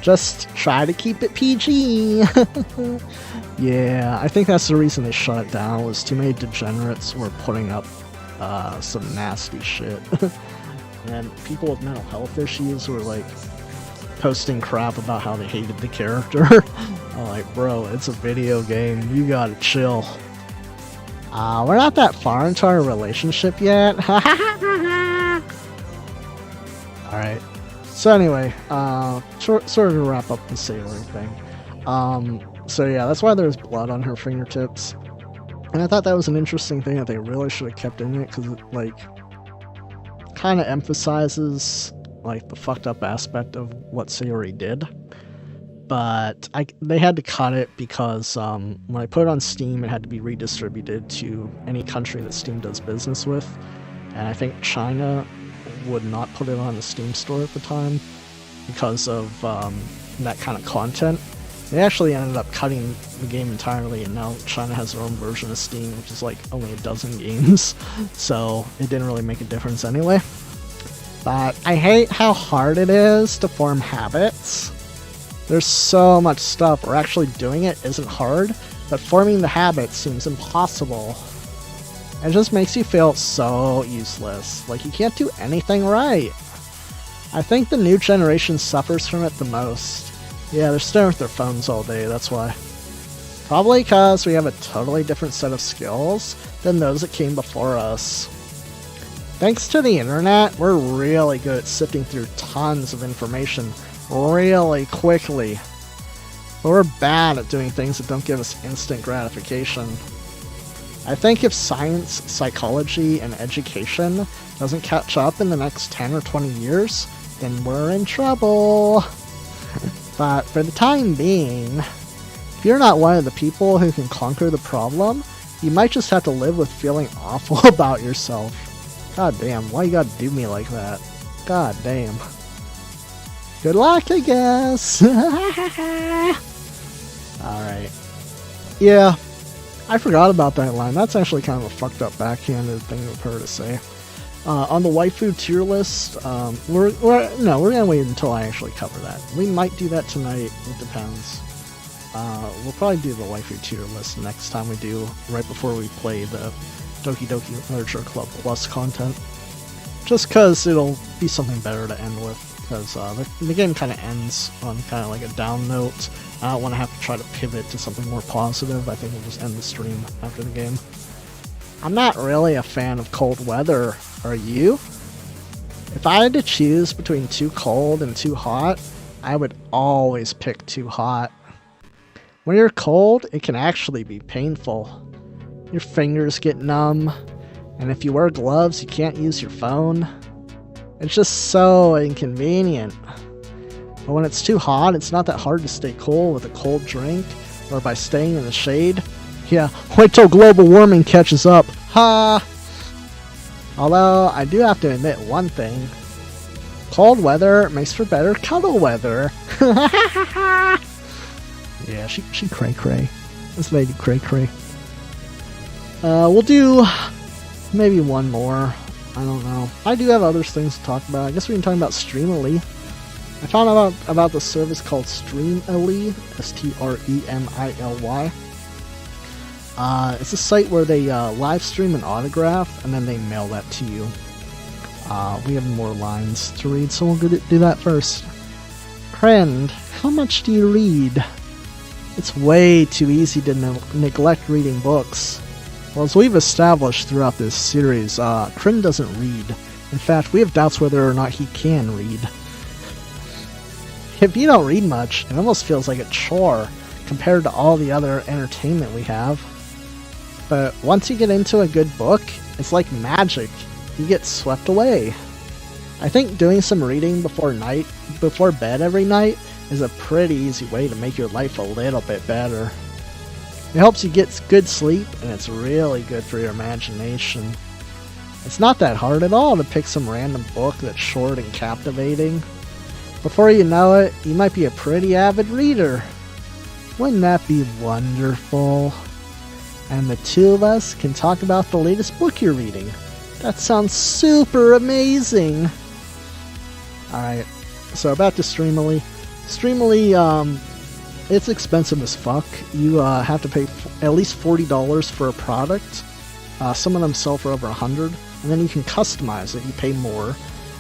Just try to keep it PG. Yeah, I think that's the reason they shut it down, was too many degenerates were putting up some nasty shit. And people with mental health issues were like posting crap about how they hated the character. I'm like, bro, it's a video game. You gotta chill. We're not that far into our relationship yet. Alright. So anyway, sort of to wrap up the sailoring thing. So yeah, that's why there's blood on her fingertips. And I thought that was an interesting thing that they really should have kept in it, because it, like, kind of emphasizes, like, the fucked up aspect of what Sayori did. But they had to cut it because when I put it on Steam, it had to be redistributed to any country that Steam does business with. And I think China would not put it on the Steam store at the time because of that kind of content. They actually ended up cutting the game entirely, and now China has their own version of Steam, which is like only a dozen games, so it didn't really make a difference anyway. But I hate how hard it is to form habits. There's so much stuff where actually doing it isn't hard, but forming the habit seems impossible. It just makes you feel so useless, like you can't do anything right. I think the new generation suffers from it the most. Yeah, they're staring at their phones all day, that's why. Probably because we have a totally different set of skills than those that came before us. Thanks to the internet, we're really good at sifting through tons of information really quickly. But we're bad at doing things that don't give us instant gratification. I think if science, psychology, and education doesn't catch up in the next 10 or 20 years, then we're in trouble. But for the time being, if you're not one of the people who can conquer the problem, you might just have to live with feeling awful about yourself. God damn, why you gotta do me like that? God damn. Good luck, I guess. Alright. Yeah, I forgot about that line. That's actually kind of a fucked up backhanded thing of her to say. On the waifu tier list, we're gonna wait until I actually cover that. We might do that tonight, it depends. We'll probably do the waifu tier list next time we do, right before we play the Doki Doki Literature Club Plus content. Just cause it'll be something better to end with, because the game kind of ends on kind of like a down note. I don't want to have to try to pivot to something more positive. I think we'll just end the stream after the game. I'm not really a fan of cold weather. Are you? If I had to choose between too cold and too hot, I would always pick too hot. When you're cold, it can actually be painful. Your fingers get numb, and if you wear gloves, you can't use your phone. It's just so inconvenient. But when it's too hot, it's not that hard to stay cool with a cold drink or by staying in the shade. Yeah, wait till global warming catches up. Ha! Although, I do have to admit one thing. Cold weather makes for better cuddle weather. Yeah, she cray-cray. This lady cray-cray. We'll do maybe one more. I don't know. I do have other things to talk about. I guess we can talk about Streamily. I found out about the service called Streamily, Streamily. It's a site where they live stream an autograph and then they mail that to you. We have more lines to read, so we'll do that first. Friend, how much do you read? It's way too easy to neglect reading books. Well, as we've established throughout this series, Kryn doesn't read. In fact, we have doubts whether or not he can read. If you don't read much, it almost feels like a chore compared to all the other entertainment we have. But once you get into a good book, it's like magic. You get swept away. I think doing some reading before bed every night is a pretty easy way to make your life a little bit better. It helps you get good sleep, and it's really good for your imagination. It's not that hard at all to pick some random book that's short and captivating. Before you know it, you might be a pretty avid reader. Wouldn't that be wonderful? and the two of us can talk about the latest book you're reading. That sounds super amazing. Alright, so back to Streamily. Streamily, it's expensive as fuck. You have to pay at least $40 for a product. Some of them sell for over $100, and then you can customize it. You pay more,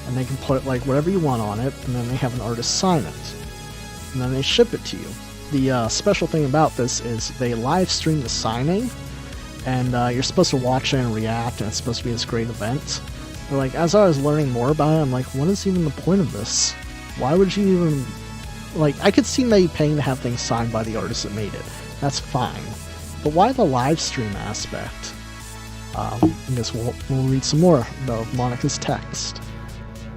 and they can put like whatever you want on it, and then they have an artist sign it, and then they ship it to you. The special thing about this is they live stream the signing, and you're supposed to watch it and react, and it's supposed to be this great event. But like, as I was learning more about it, I'm like, what is even the point of this? Why would you even... Like, I could see maybe paying to have things signed by the artist that made it. That's fine. But why the live stream aspect? I guess we'll read some more of Monica's text.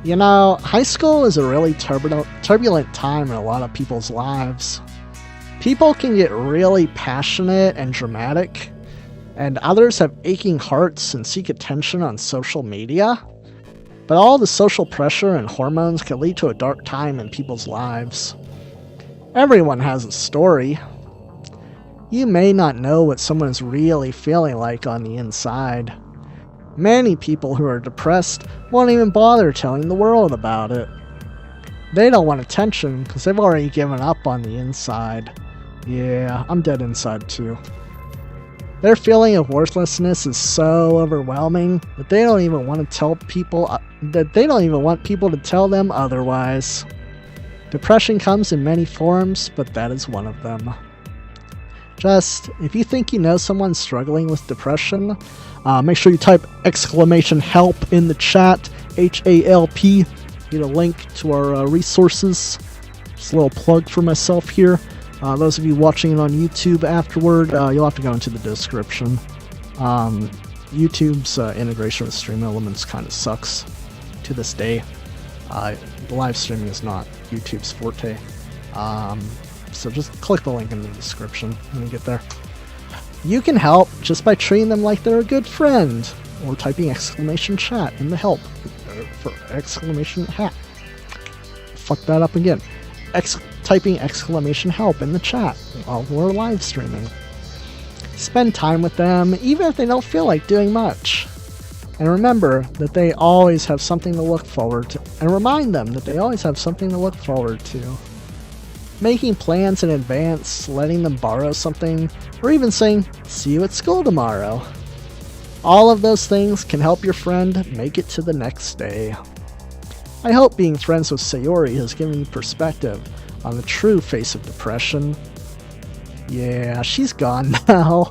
You know, high school is a really turbulent time in a lot of people's lives. People can get really passionate and dramatic, and others have aching hearts and seek attention on social media. But all the social pressure and hormones can lead to a dark time in people's lives. Everyone has a story. You may not know what someone is really feeling like on the inside. Many people who are depressed won't even bother telling the world about it. They don't want attention because they've already given up on the inside. Yeah, I'm dead inside too. Their feeling of worthlessness is so overwhelming that they don't even want to tell people want people to tell them otherwise. Depression comes in many forms, but that is one of them. Just, if you think you know someone struggling with depression, make sure you type !help in the chat, HALP. Get a link to our resources. Just a little plug for myself here. Those of you watching it on YouTube afterward, you'll have to go into the description. YouTube's integration with Stream Elements kind of sucks to this day. Live streaming is not YouTube's forte. So just click the link in the description when you get there. You can help just by treating them like they're a good friend, or typing !chat in the help for !hat. Fuck that up again. Typing !help in the chat while we're live streaming. Spend time with them, even if they don't feel like doing much. And remember that they always have something to look forward to. And remind them that they always have something to look forward to. Making plans in advance, letting them borrow something, or even saying, see you at school tomorrow. All of those things can help your friend make it to the next day. I hope being friends with Sayori has given you perspective on the true face of depression. Yeah, she's gone now.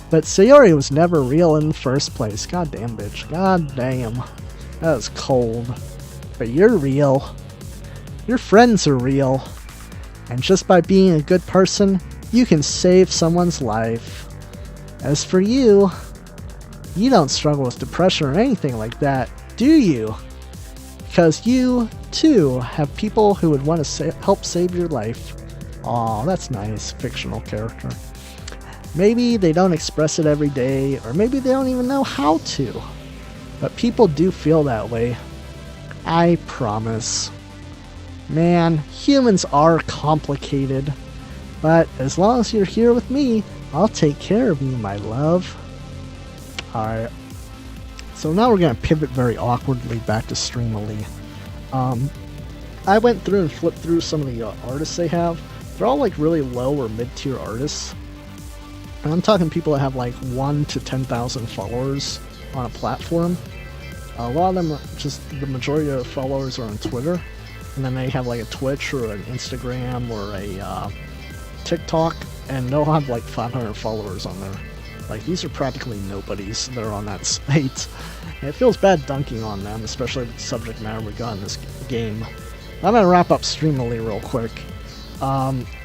But Sayori was never real in the first place. Goddamn, bitch. Goddamn. That was cold. But you're real. Your friends are real. And just by being a good person, you can save someone's life. As for you, you don't struggle with depression or anything like that, do you? Because you, too, have people who would want to help save your life. Aw, that's nice. Fictional character. Maybe they don't express it every day, or maybe they don't even know how to. But people do feel that way. I promise. Man, humans are complicated. But as long as you're here with me, I'll take care of you, my love. Alright. So now we're going to pivot very awkwardly back to Streamily. I went through and flipped through some of the artists they have. They're all like really low or mid-tier artists. And I'm talking people that have like 1 to 10,000 followers on a platform. A lot of them, just the majority of followers are on Twitter. And then they have like a Twitch or an Instagram or a TikTok. And they'll have like 500 followers on there. Like, these are practically nobodies that are on that site. And it feels bad dunking on them, especially with the subject matter we got in this game. I'm going to wrap up Streamily real quick.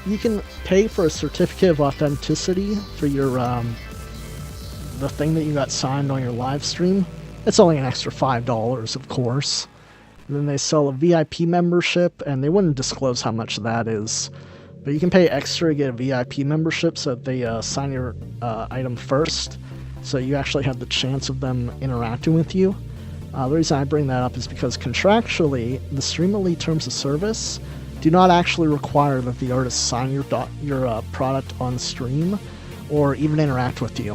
You can pay for a certificate of authenticity for your the thing that you got signed on your live stream. It's only an extra $5, of course. And then they sell a VIP membership, and they wouldn't disclose how much that is. But you can pay extra to get a VIP membership so that they sign your item first, so you actually have the chance of them interacting with you. The reason I bring that up is because contractually, the Streamily Terms of Service do not actually require that the artist sign your product on stream, or even interact with you.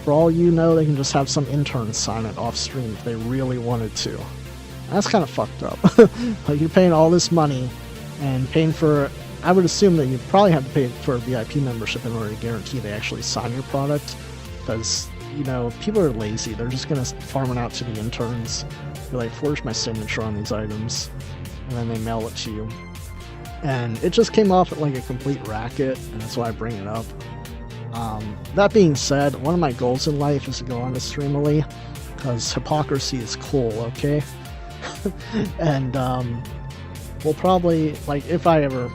For all you know, they can just have some intern sign it off stream if they really wanted to. That's kind of fucked up. Like, you're paying all this money and paying for, I would assume that you probably have to pay for a VIP membership in order to guarantee they actually sign your product, because, you know, people are lazy. They're just going to farm it out to the interns. Be like, forge my signature on these items, and then they mail it to you. And it just came off like a complete racket, and that's why I bring it up. That being said, one of my goals in life is to go on to Streamily, because hypocrisy is cool, okay? And we'll probably, like, if I ever,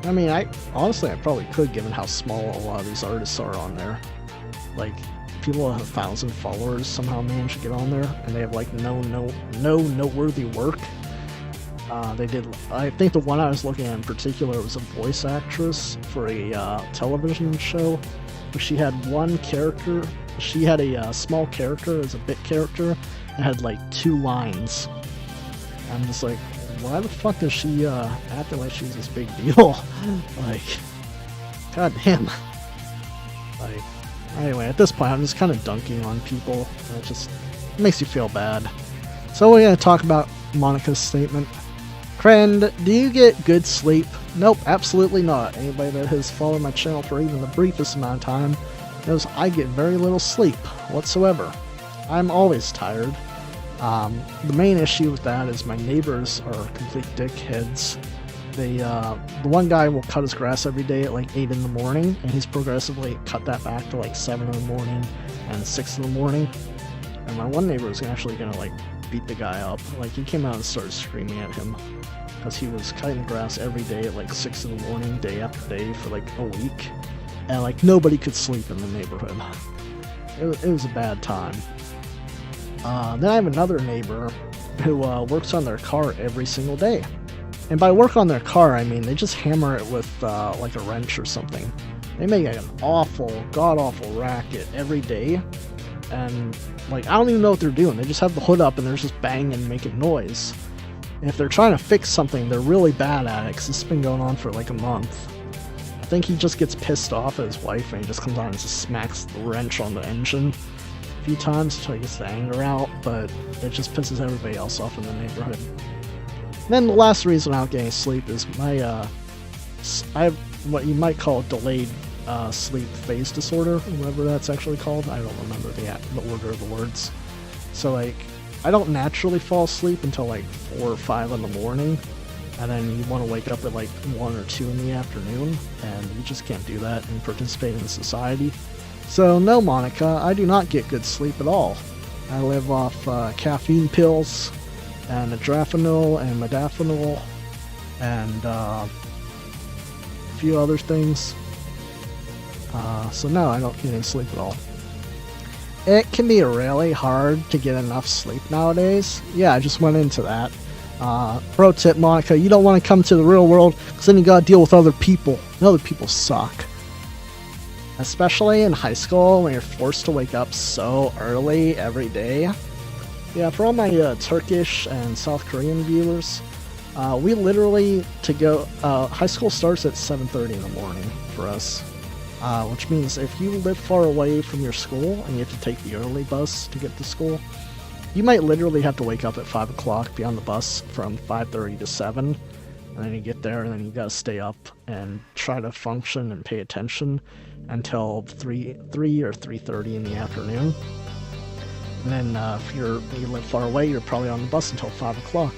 I mean, honestly I probably could, given how small a lot of these artists are on there. Like, people have 1,000 followers somehow manage to get on there, and they have like no noteworthy work. They did, I think the one I was looking at in particular was a voice actress for a television show, where she had one character. She had a small character as a bit character and had like 2 lines. I'm just like, why the fuck is she acting like she's this big deal? Like, god damn. Like, anyway, at this point I'm just kind of dunking on people, and it just makes you feel bad. So we're going to talk about Monica's statement. Friend, do you get good sleep? Nope, absolutely not. Anybody that has followed my channel for even the briefest amount of time knows I get very little sleep whatsoever. I'm always tired. The main issue with that is my neighbors are complete dickheads. The one guy will cut his grass every day at like 8 in the morning, and he's progressively cut that back to like 7 in the morning and 6 in the morning. And my one neighbor is actually gonna like beat the guy up. Like, he came out and started screaming at him because he was cutting grass every day at like 6 in the morning, day after day, for like a week, and like nobody could sleep in the neighborhood. It was a bad time. Then I have another neighbor who works on their car every single day. And by work on their car, I mean they just hammer it with like a wrench or something. They make like an awful, god-awful racket every day. And like, I don't even know what they're doing. They just have the hood up and they're just banging and making noise. And if they're trying to fix something, they're really bad at it, because this has been going on for like a month. I think he just gets pissed off at his wife, and he just comes on and just smacks the wrench on the engine a few times to try to get the anger out, but it just pisses everybody else off in the neighborhood. And then the last reason I don't get any sleep is my, I have what you might call delayed sleep phase disorder, whatever that's actually called. I don't remember the order of the words. So like, I don't naturally fall asleep until like 4 or 5 in the morning, and then you want to wake up at like 1 or 2 in the afternoon, and you just can't do that and participate in society. So no, Monica, I do not get good sleep at all. I live off caffeine pills and adrafinol and modafinil and a few other things. So no, I don't get any sleep at all. It can be really hard to get enough sleep nowadays. Yeah, I just went into that. Pro tip, Monica, you don't want to come to the real world, because then you gotta deal with other people. And other people suck. Especially in high school, when you're forced to wake up so early every day. Yeah, for all my Turkish and South Korean viewers, we literally, high school starts at 7:30 in the morning for us. Which means if you live far away from your school and you have to take the early bus to get to school, you might literally have to wake up at 5 o'clock, be on the bus from 5:30 to 7, and then you get there and then you gotta stay up and try to function and pay attention until 3 or 3:30 in the afternoon. And then if you live far away, you're probably on the bus until 5 o'clock.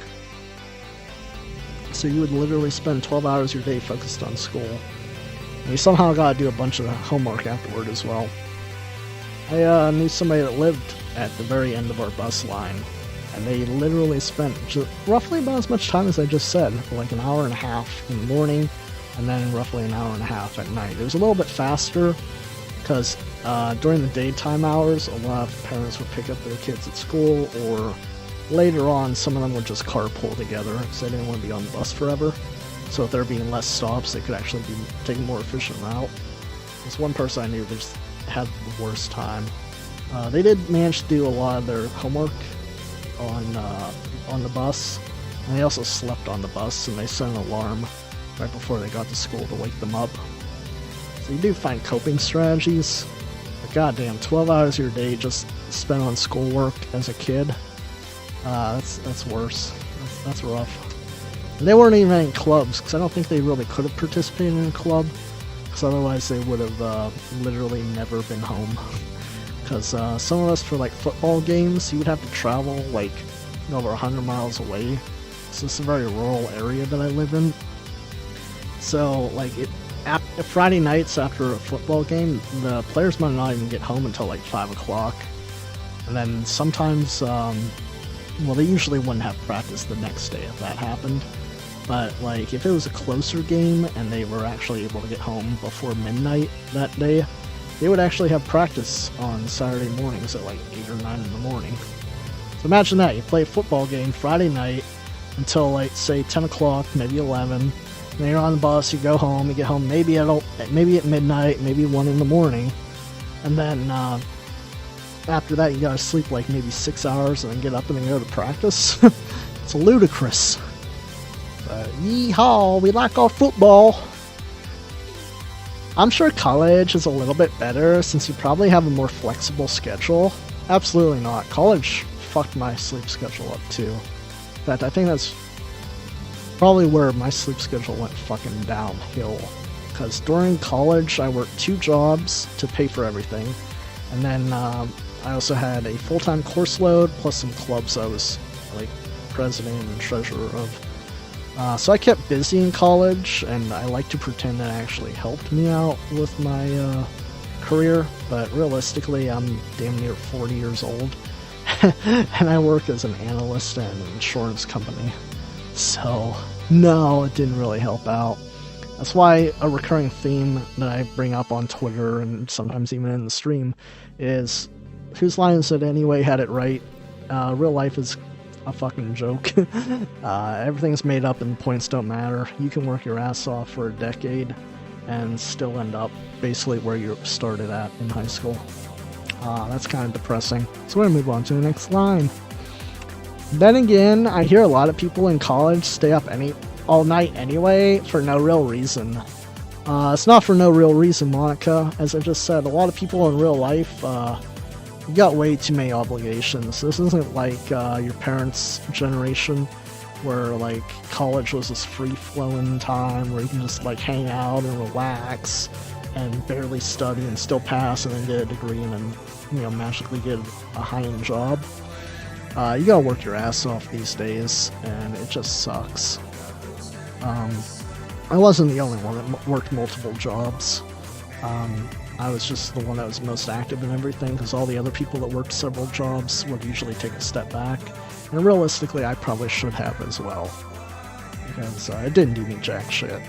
So you would literally spend 12 hours of your day focused on school. And you somehow gotta do a bunch of homework afterward as well. I knew somebody that lived at the very end of our bus line, and they literally spent roughly about as much time as I just said, like an hour and a half in the morning, and then roughly an hour and a half at night. It was a little bit faster, because during the daytime hours, a lot of parents would pick up their kids at school, or later on, some of them would just carpool together, because they didn't want to be on the bus forever. So if there being less stops, they could actually be taking a more efficient route. There's one person I knew that just had the worst time. They did manage to do a lot of their homework on the bus, and they also slept on the bus, and they set an alarm right before they got to school to wake them up. So So you do find coping strategies. But goddamn, 12 hours of your day just spent on schoolwork as a kid. That's worse. That's rough. And they weren't even in clubs, because I don't think they really could have participated in a club, because otherwise they would have literally never been home. Because some of us, for like football games, you would have to travel like over 100 miles away. So it's a very rural area that I live in. So like Friday nights after a football game, the players might not even get home until like 5 o'clock. And then sometimes, well, they usually wouldn't have practice the next day if that happened. But like if it was a closer game and they were actually able to get home before midnight that day, they would actually have practice on Saturday mornings at like 8 or 9 in the morning. So imagine that, you play a football game Friday night until like say 10 o'clock, maybe 11. Then you're on the bus, you go home, you get home maybe at midnight, maybe 1 in the morning. And then after that you gotta sleep like maybe 6 hours and then get up and then go to practice. It's ludicrous. But yeehaw, we like our football. I'm sure college is a little bit better since you probably have a more flexible schedule. Absolutely not. College fucked my sleep schedule up too. In fact, I think that's probably where my sleep schedule went fucking downhill. Because during college, I worked 2 jobs to pay for everything. And then I also had a full-time course load plus some clubs I was like president and treasurer of. So I kept busy in college, and I like to pretend that actually helped me out with my career, but realistically I'm damn near 40 years old, and I work as an analyst at an insurance company. So no, it didn't really help out. That's why a recurring theme that I bring up on Twitter and sometimes even in the stream is, whose line is it anyway, had it right, real life is a fucking joke. Everything's made up and points don't matter. You can work your ass off for a decade and still end up basically where you started at in high school. That's kind of depressing. So we're gonna move on to the next line. Then again, I hear a lot of people in college stay up all night anyway for no real reason. It's not for no real reason, Monica. As I just said, a lot of people in real life, you got way too many obligations. This isn't like your parents' generation where like college was this free-flowing time where you can just like hang out and relax and barely study and still pass and then get a degree and then, magically get a high-end job. You gotta work your ass off these days, and it just sucks. I wasn't the only one that worked multiple jobs. I was just the one that was most active in everything, because all the other people that worked several jobs would usually take a step back. And realistically, I probably should have as well, because it didn't do me jack shit.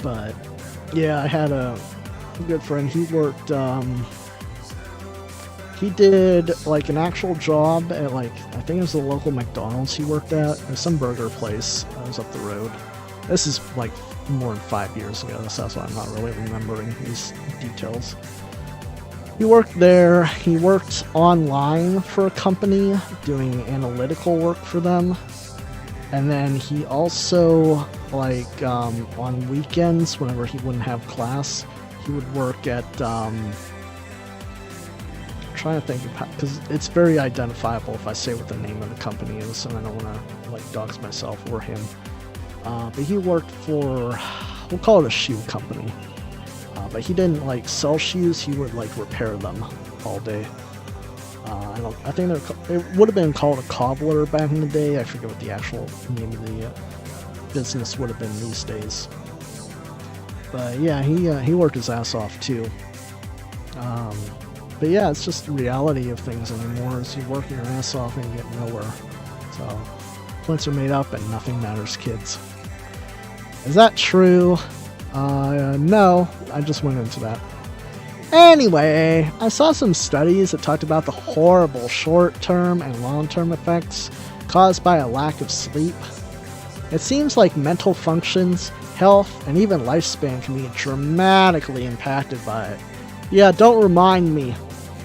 But yeah, I had a good friend. He worked, he did like an actual job at like, I think it was the local McDonald's he worked at. It was some burger place that was up the road. This is like more than 5 years ago, so that's why I'm not really remembering these details. He worked there. He worked online for a company doing analytical work for them. And then he also, like, on weekends, whenever he wouldn't have class, he would work at, I'm trying to think, because it's very identifiable if I say what the name of the company is, and I don't want to, like, dox myself or him. But he worked for, we'll call it a shoe company. But he didn't like sell shoes, he would like repair them all day. I think it would have been called a cobbler back in the day. I forget what the actual name of the business would have been these days. But yeah, he worked his ass off too. But yeah, it's just the reality of things anymore, is you work your ass off and you get nowhere. So, points are made up and nothing matters, kids. Is that true? No, I just went into that. Anyway, I saw some studies that talked about the horrible short-term and long-term effects caused by a lack of sleep. It seems like mental functions, health, and even lifespan can be dramatically impacted by it. Yeah, don't remind me.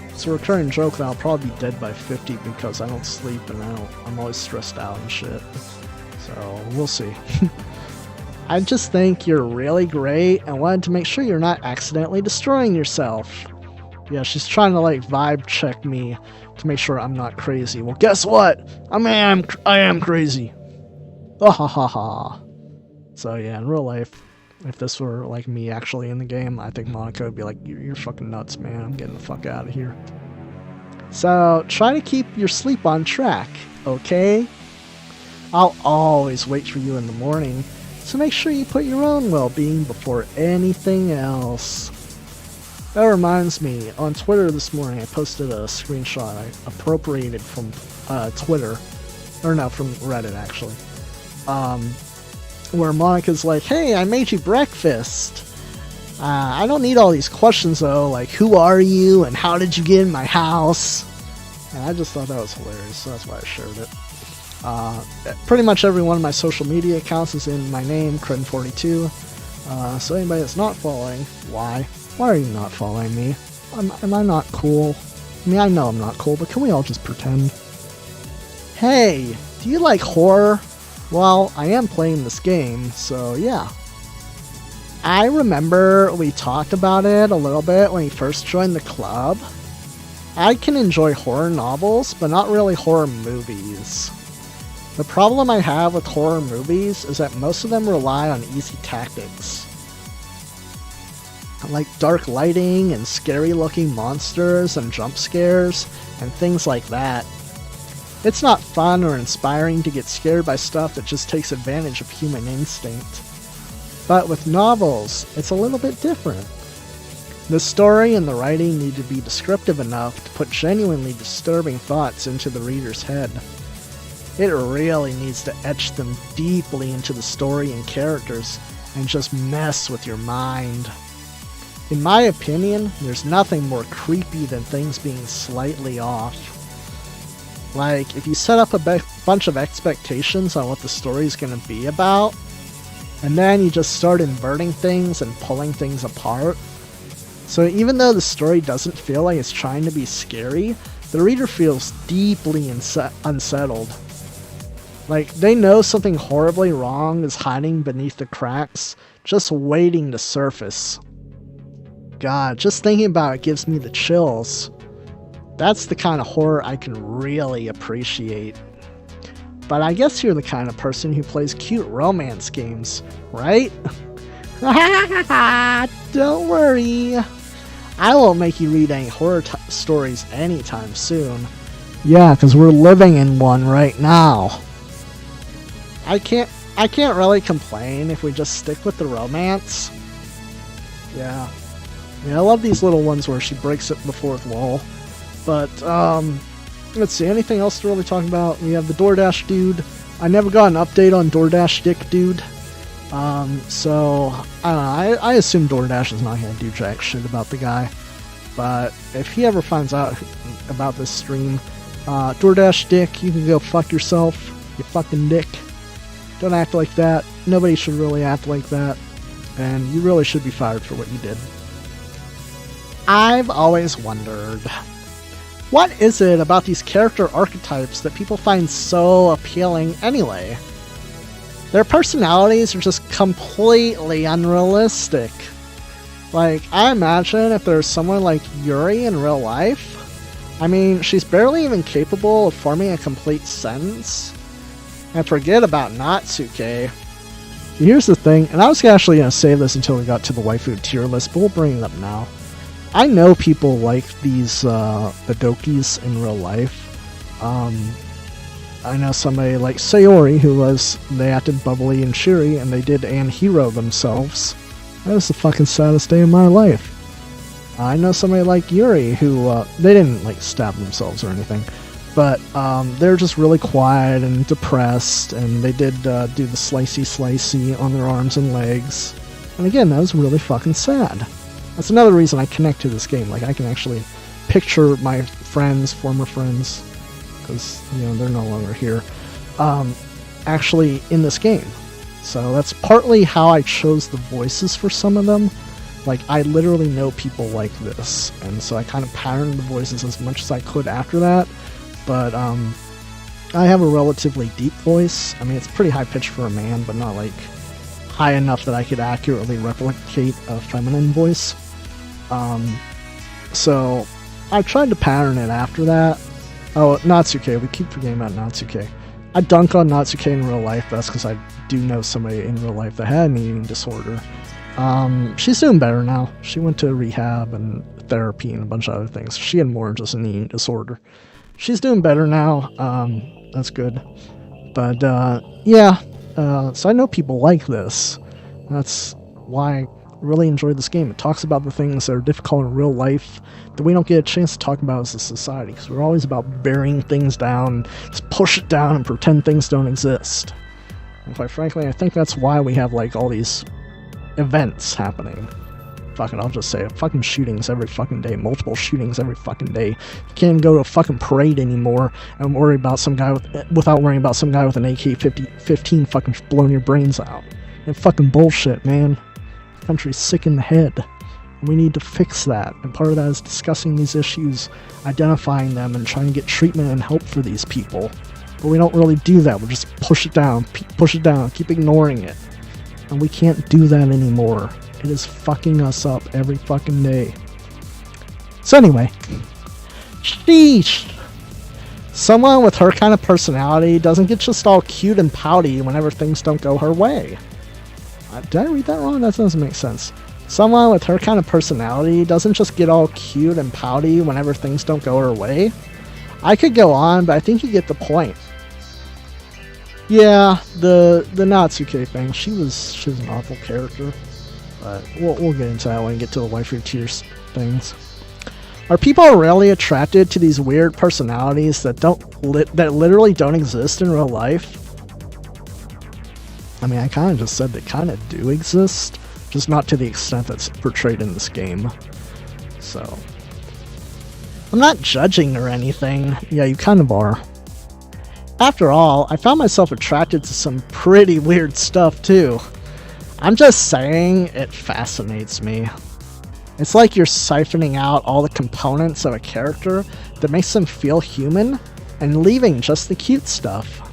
It's a recurring joke that I'll probably be dead by 50 because I don't sleep and I'm always stressed out and shit. So, we'll see. I just think you're really great and wanted to make sure you're not accidentally destroying yourself. Yeah, she's trying to like vibe check me to make sure I'm not crazy. Well, guess what? I am crazy. Oh, ha ha ha. So yeah, in real life, if this were like me actually in the game, I think Monica would be like, you're fucking nuts, man. I'm getting the fuck out of here. So try to keep your sleep on track, okay? I'll always wait for you in the morning, so make sure you put your own well-being before anything else. That reminds me, on Twitter this morning I posted a screenshot I appropriated from Twitter, or no, from Reddit actually, where Monica's like, hey, I made you breakfast. I don't need all these questions though, like who are you and how did you get in my house? And I just thought that was hilarious, so that's why I shared it. Pretty much every one of my social media accounts is in my name, Crin42. So anybody that's not following, why? Why are you not following me? Am I not cool? I mean, I know I'm not cool, but can we all just pretend? Hey, do you like horror? Well, I am playing this game, so yeah. I remember we talked about it a little bit when you first joined the club. I can enjoy horror novels, but not really horror movies. The problem I have with horror movies is that most of them rely on easy tactics. Like dark lighting and scary looking monsters and jump scares and things like that. It's not fun or inspiring to get scared by stuff that just takes advantage of human instinct. But with novels, it's a little bit different. The story and the writing need to be descriptive enough to put genuinely disturbing thoughts into the reader's head. It really needs to etch them deeply into the story and characters and just mess with your mind. In my opinion, there's nothing more creepy than things being slightly off. Like, if you set up a bunch of expectations on what the story's gonna be about, and then you just start inverting things and pulling things apart. So even though the story doesn't feel like it's trying to be scary, the reader feels deeply unsettled. Like, they know something horribly wrong is hiding beneath the cracks, just waiting to surface. God, just thinking about it gives me the chills. That's the kind of horror I can really appreciate. But I guess you're the kind of person who plays cute romance games, right? Don't worry. I won't make you read any horror stories anytime soon. Yeah, because we're living in one right now. I can't really complain if we just stick with the romance. Yeah. I love these little ones where she breaks up the fourth wall. But, let's see, anything else to really talk about? We have the DoorDash dude. I never got an update on DoorDash Dick Dude. So, I don't know, I assume DoorDash is not going to do jack shit about the guy. But if he ever finds out about this stream, DoorDash Dick, you can go fuck yourself, you fucking dick. Don't act like that. Nobody should really act like that. And you really should be fired for what you did. I've always wondered, what is it about these character archetypes that people find so appealing anyway? Their personalities are just completely unrealistic. Like, I imagine if there's someone like Yuri in real life, I mean, she's barely even capable of forming a complete sentence. And forget about Natsuke. Here's the thing, and I was actually going to save this until we got to the waifu tier list, but we'll bring it up now. I know people like these, the Dokis in real life. I know somebody like Sayori they acted bubbly and cheery, and they did an hero themselves. That was the fucking saddest day of my life. I know somebody like Yuri who, they didn't like stab themselves or anything, but they're just really quiet and depressed, and they did do the slicey on their arms and legs. And again, that was really fucking sad. That's another reason I connect to this game. Like, I can actually picture my friends, former friends, because, they're no longer here, actually in this game. So that's partly how I chose the voices for some of them. Like, I literally know people like this, and so I kind of patterned the voices as much as I could after that. But, I have a relatively deep voice. I mean, it's pretty high-pitched for a man, but not, like, high enough that I could accurately replicate a feminine voice. So I tried to pattern it after that. Oh, Natsuke, we keep forgetting about Natsuke. I dunk on Natsuke in real life. That's because I do know somebody in real life that had an eating disorder. She's doing better now. She went to rehab and therapy and a bunch of other things. She had more than just an eating disorder. She's doing better now. That's good. But yeah, so I know people like this. That's why I really enjoy this game. It talks about the things that are difficult in real life that we don't get a chance to talk about as a society, because we're always about burying things down, just push it down and pretend things don't exist. And quite frankly, I think that's why we have like all these events happening. Fuck it, I'll just say it. Fucking shootings every fucking day. Multiple shootings every fucking day. You can't go to a fucking parade anymore and worry about some guy without worrying about some guy with an AK-15 fucking blowing your brains out. And fucking bullshit, man. The country's sick in the head. We need to fix that. And part of that is discussing these issues, identifying them, and trying to get treatment and help for these people. But we don't really do that. We just push it down, keep ignoring it. And we can't do that anymore. It is fucking us up every fucking day. So anyway, sheesh. Someone with her kind of personality doesn't get just all cute and pouty whenever things don't go her way. Did I read that wrong? That doesn't make sense. Someone with her kind of personality doesn't just get all cute and pouty whenever things don't go her way. I could go on, but I think you get the point. Yeah, the Natsuke thing, she's an awful character. But we'll get into that when we get to the waifu tiers things. Are people really attracted to these weird personalities that that literally don't exist in real life? I mean, I kind of just said they kind of do exist, just not to the extent that's portrayed in this game. So, I'm not judging or anything. Yeah, you kind of are. After all, I found myself attracted to some pretty weird stuff too. I'm just saying, it fascinates me. It's like you're siphoning out all the components of a character that makes them feel human and leaving just the cute stuff.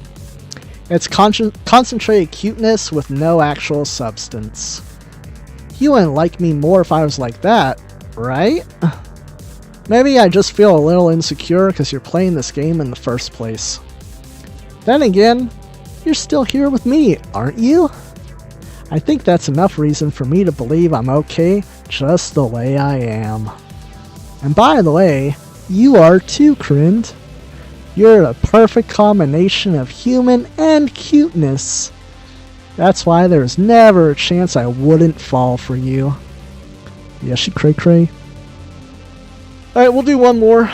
It's concentrated cuteness with no actual substance. You wouldn't like me more if I was like that, right? Maybe I just feel a little insecure because you're playing this game in the first place. Then again, you're still here with me, aren't you? I think that's enough reason for me to believe I'm okay just the way I am. And by the way, you are too, Krind. You're a perfect combination of human and cuteness. That's why there's never a chance I wouldn't fall for you. Yeah, she cray-cray. Alright, we'll do one more.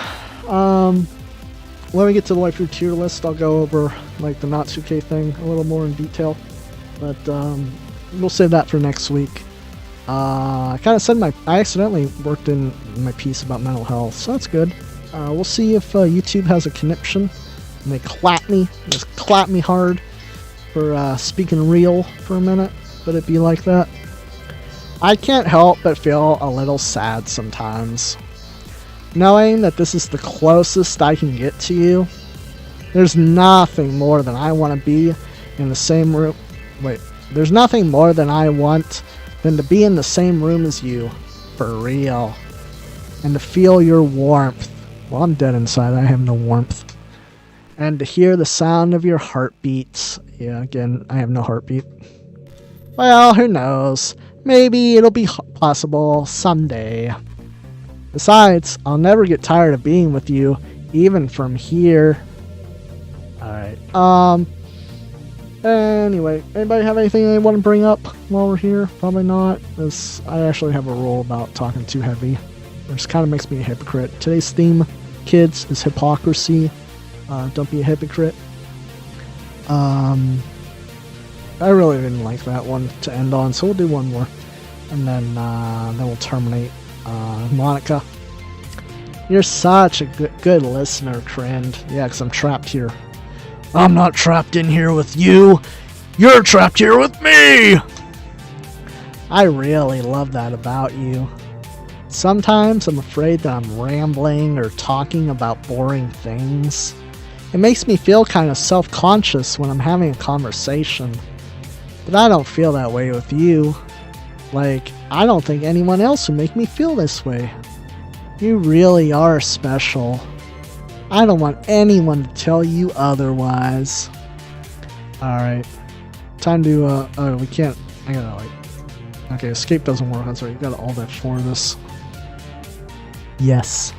When we get to the waifu tier list, I'll go over like the Natsuke thing a little more in detail. But we'll save that for next week. I kind of said I accidentally worked in my piece about mental health, so that's good. We'll see if YouTube has a conniption and they clap me, just clap me hard for speaking real for a minute. But it be like that. I can't help but feel a little sad sometimes, knowing that this is the closest I can get to you. There's nothing more than I want to be in the same room. Wait, there's nothing more than I want than to be in the same room as you, for real, and to feel your warmth. Well, I'm dead inside, I have no warmth. And to hear the sound of your heartbeats. Yeah, again, I have no heartbeat. Well, who knows? Maybe it'll be possible someday. Besides, I'll never get tired of being with you, even from here. Alright, anyway, anybody have anything they want to bring up while we're here? Probably not, as I actually have a rule about talking too heavy, which kind of makes me a hypocrite. Today's theme, kids, is hypocrisy. Don't be a hypocrite. I really didn't like that one to end on, so we'll do one more. And then we'll terminate. Monica. You're such a good listener, Krind. Yeah, because I'm trapped here. I'm not trapped in here with you. You're trapped here with me! I really love that about you. Sometimes I'm afraid that I'm rambling or talking about boring things. It makes me feel kind of self-conscious when I'm having a conversation. But I don't feel that way with you. Like, I don't think anyone else would make me feel this way. You really are special. I don't want anyone to tell you otherwise. Alright. Time to, oh, we can't, I gotta, like, okay, escape doesn't work, that's right, you gotta alt F4 this. Yes.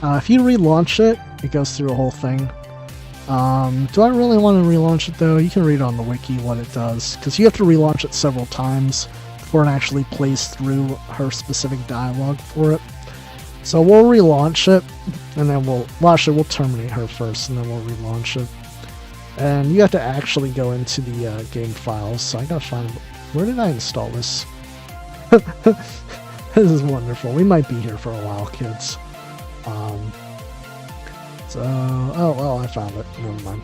If you relaunch it, it goes through a whole thing. Do I really want to relaunch it though? You can read on the wiki what it does, because you have to relaunch it several times before it actually plays through her specific dialogue for it. So we'll relaunch it, and then we'll terminate her first, and then we'll relaunch it. And you have to actually go into the game files, so I gotta find, where did I install this? This is wonderful. We might be here for a while, kids. Oh well, I found it. Never mind.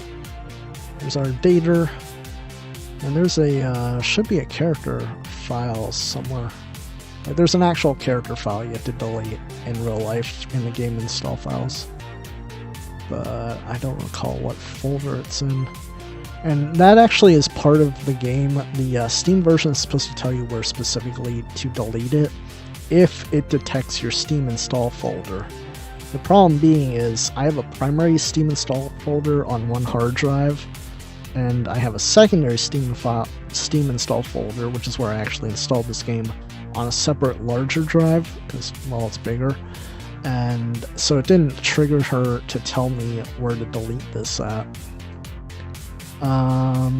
There's our data, and there's a should be a character file somewhere. Like, there's an actual character file you have to delete in real life in the game install files, but I don't recall what folder it's in. And that actually is part of the game. The Steam version is supposed to tell you where specifically to delete it if it detects your Steam install folder. The problem being is I have a primary Steam install folder on one hard drive, and I have a secondary Steam install folder, which is where I actually installed this game, on a separate larger drive, because, well, it's bigger. And so it didn't trigger her to tell me where to delete this at. Here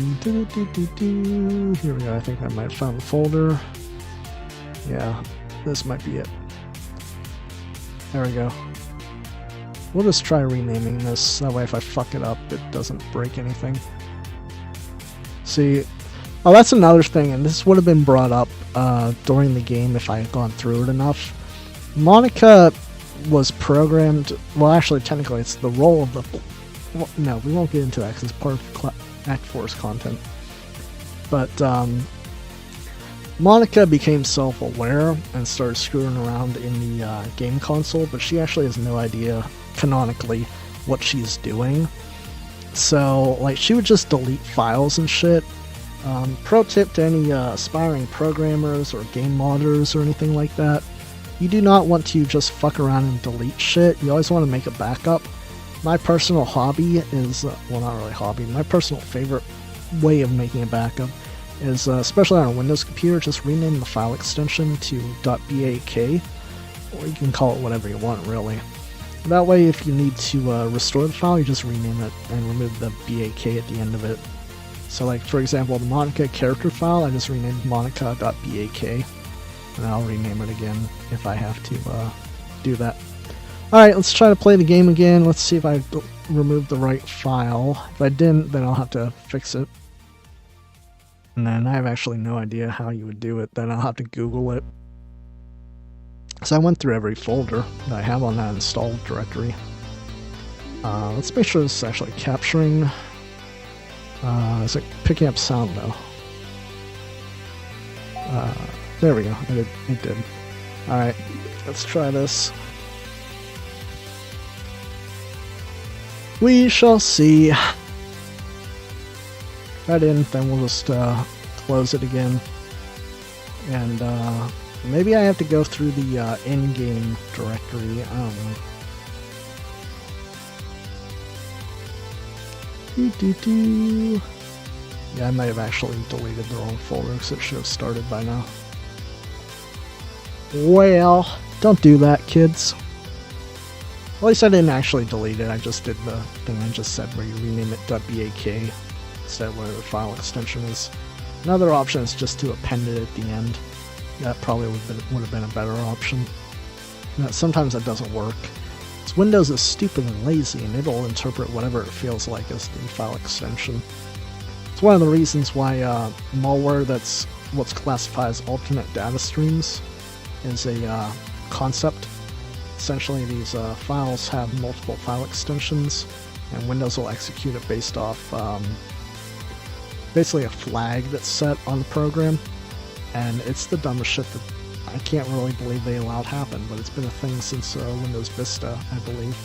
we go, I think I might have found the folder. Yeah, this might be it. There we go. We'll just try renaming this, that way if I fuck it up, it doesn't break anything. See, oh, that's another thing, and this would have been brought up during the game if I had gone through it enough. Monica was programmed, well, actually, technically, it's the role of the... Well, no, we won't get into that because it's part of Act 4's content. But, Monica became self-aware and started screwing around in the game console, but she actually has no idea, canonically, what she's doing. So, like, she would just delete files and shit. Pro tip to any aspiring programmers or game modders or anything like that: you do not want to just fuck around and delete shit. You always want to make a backup. My personal hobby is, well, not really hobby, my personal favorite way of making a backup is, especially on a Windows computer, just rename the file extension to .bak, or you can call it whatever you want, really. That way, if you need to restore the file, you just rename it and remove the BAK at the end of it. So, like, for example, the Monica character file, I just renamed monica.bak, and I'll rename it again if I have to do that. Alright, let's try to play the game again. Let's see if I removed the right file. If I didn't, then I'll have to fix it. And then I have actually no idea how you would do it. Then I'll have to Google it. So I went through every folder that I have on that installed directory. Let's make sure this is actually capturing. Is it picking up sound though? There we go. It did. Alright, let's try this. We shall see. If I didn't, then we'll just close it again. And maybe I have to go through the in-game directory. I don't know. Yeah, I might have actually deleted the wrong folder because it should have started by now. Well, don't do that, kids. At least I didn't actually delete it, I just did the thing I just said where you rename it .bak instead of whatever the file extension is. Another option is just to append it at the end. That probably would have been a better option. Now, sometimes that doesn't work. Because Windows is stupid and lazy, and it'll interpret whatever it feels like as the file extension. It's one of the reasons why malware that's what's classified as alternate data streams is a concept. Essentially, these files have multiple file extensions, and Windows will execute it based off basically a flag that's set on the program. And it's the dumbest shit that I can't really believe they allowed happen, but it's been a thing since Windows Vista, I believe.